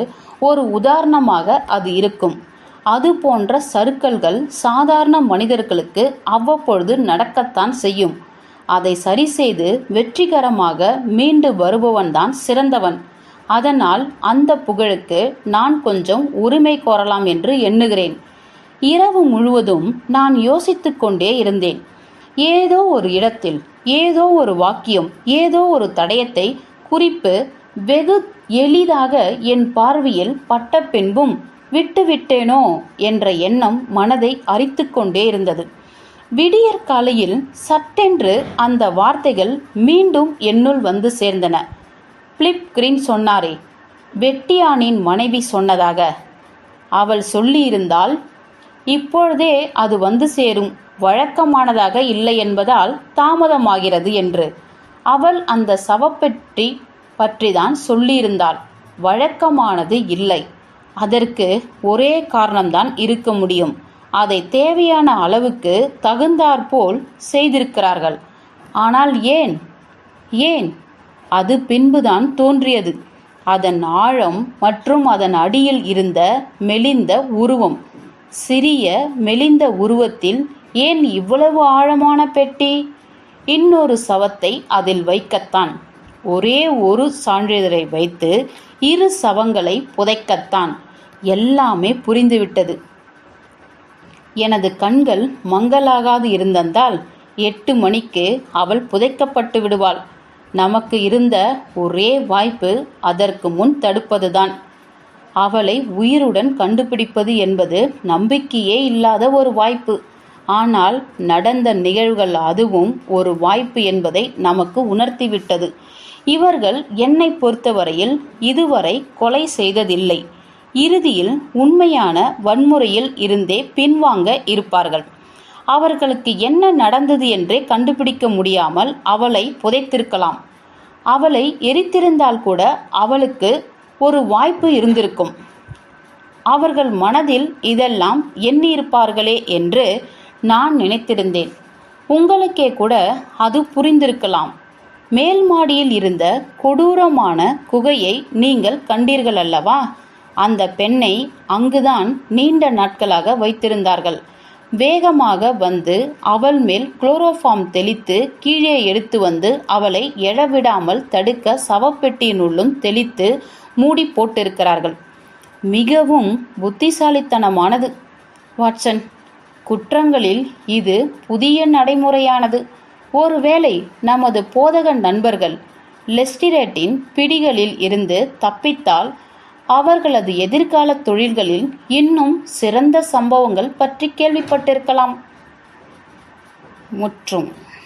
[SPEAKER 1] ஒரு உதாரணமாக அது இருக்கும். அது போன்ற சறுக்கல்கள் சாதாரண மனிதர்களுக்கு அவ்வப்பொழுது நடக்கத்தான் செய்யும். அதை சரி செய்து வெற்றிகரமாக மீண்டு வருபவன்தான் சிறந்தவன். அதனால் அந்த புகழுக்கு நான் கொஞ்சம் உரிமை கோரலாம் என்று எண்ணுகிறேன். இரவு முழுவதும் நான் யோசித்து கொண்டே இருந்தேன். ஏதோ ஒரு இடத்தில் ஏதோ ஒரு வாக்கியம், ஏதோ ஒரு தடயத்தை குறிப்பு வெகு எளிதாக என் பார்வையில் பட்ட பின்பும் விட்டுவிட்டேனோ என்ற எண்ணம் மனதை அரித்து கொண்டே இருந்தது. விடியற் காலையில் சட்டென்று அந்த வார்த்தைகள் மீண்டும் என்னுள் வந்து சேர்ந்தன. பிலிப் கிரீன் சொன்னாரே, வெட்டியானின் மனைவி சொன்னதாக. அவள் சொல்லியிருந்தால் இப்பொழுதே அது வந்து சேரும், வழக்கமானதாக இல்லை என்பதால் தாமதமாகிறது என்று. அவள் அந்த சவப்பெட்டி பற்றிதான் சொல்லியிருந்தாள், வழக்கமானது இல்லை. அதற்கு ஒரே காரணம்தான் இருக்க முடியும். அதை தேவையான அளவுக்கு தகுந்தாற்போல் செய்திருக்கிறார்கள். ஆனால் ஏன் ஏன் அது பின்புதான் தோன்றியது. அதன் ஆழம் மற்றும் அதன் அடியில் இருந்த மெலிந்த உருவம். சிறிய மெலிந்த உருவத்தில் ஏன் இவ்வளவு ஆழமான பெட்டி? இன்னொரு சவத்தை அதில் வைக்கத்தான். ஒரே ஒரு சான்றிதழை வைத்து 2 சவங்களை புதைக்கத்தான். எல்லாமே புரிந்துவிட்டது. எனது கண்கள் மங்கலாகாது இருந்ததால் 8 மணிக்கு அவள் புதைக்கப்பட்டு விடுவாள். நமக்கு இருந்த ஒரே வாய்ப்பு அதற்கு முன் தடுப்பதுதான். அவளை உயிருடன் கண்டுபிடிப்பது என்பது நம்பிக்கையே இல்லாத ஒரு வாய்ப்பு. ஆனால் நடந்த நிகழ்வுகள் அதுவும் ஒரு வாய்ப்பு என்பதை நமக்கு உணர்த்திவிட்டது. இவர்கள் என்னை பொறுத்தவரையில் இதுவரை கொலை செய்ததில்லை. இறுதியில் உண்மையான வன்முறையில் இருந்தே பின்வாங்க இருப்பார்கள். அவர்களுக்கு என்ன நடந்தது என்றே கண்டுபிடிக்க முடியாமல் அவளை புதைத்திருக்கலாம். அவளை எரித்திருந்தால் கூட அவளுக்கு ஒரு வாய்ப்பு இருந்திருக்கும். அவர்கள் மனதில் இதெல்லாம் எண்ணியிருப்பார்களே என்று நான் நினைத்திருந்தேன். உங்களுக்கே கூட அது புரிந்திருக்கலாம். மேல் மாடியில் இருந்த கொடூரமான குகையை நீங்கள் கண்டீர்கள் அல்லவா? அந்த பெண்ணை அங்குதான் நீண்ட நாட்களாக வைத்திருந்தார்கள். வேகமாக வந்து அவள் மேல் குளோரோஃபார்ம் தெளித்து கீழே எடுத்து வந்து அவளை எழவிடாமல் தடுக்க சவப்பெட்டியினுள்ளும் தெளித்து மூடி போட்டிருக்கிறார்கள். மிகவும் புத்திசாலித்தனமானது வாட்சன். குற்றங்களில் இது புதிய நடைமுறையானது. ஒருவேளை நமது போதக நண்பர்கள் லெஸ்டிரேட்டின் பிடிகளில் இருந்து தப்பித்தால் அவர்களது எதிர்கால தொழில்களில் இன்னும் சிறந்த சம்பவங்கள் பற்றி கேள்விப்பட்டிருக்கலாம். முற்றும்.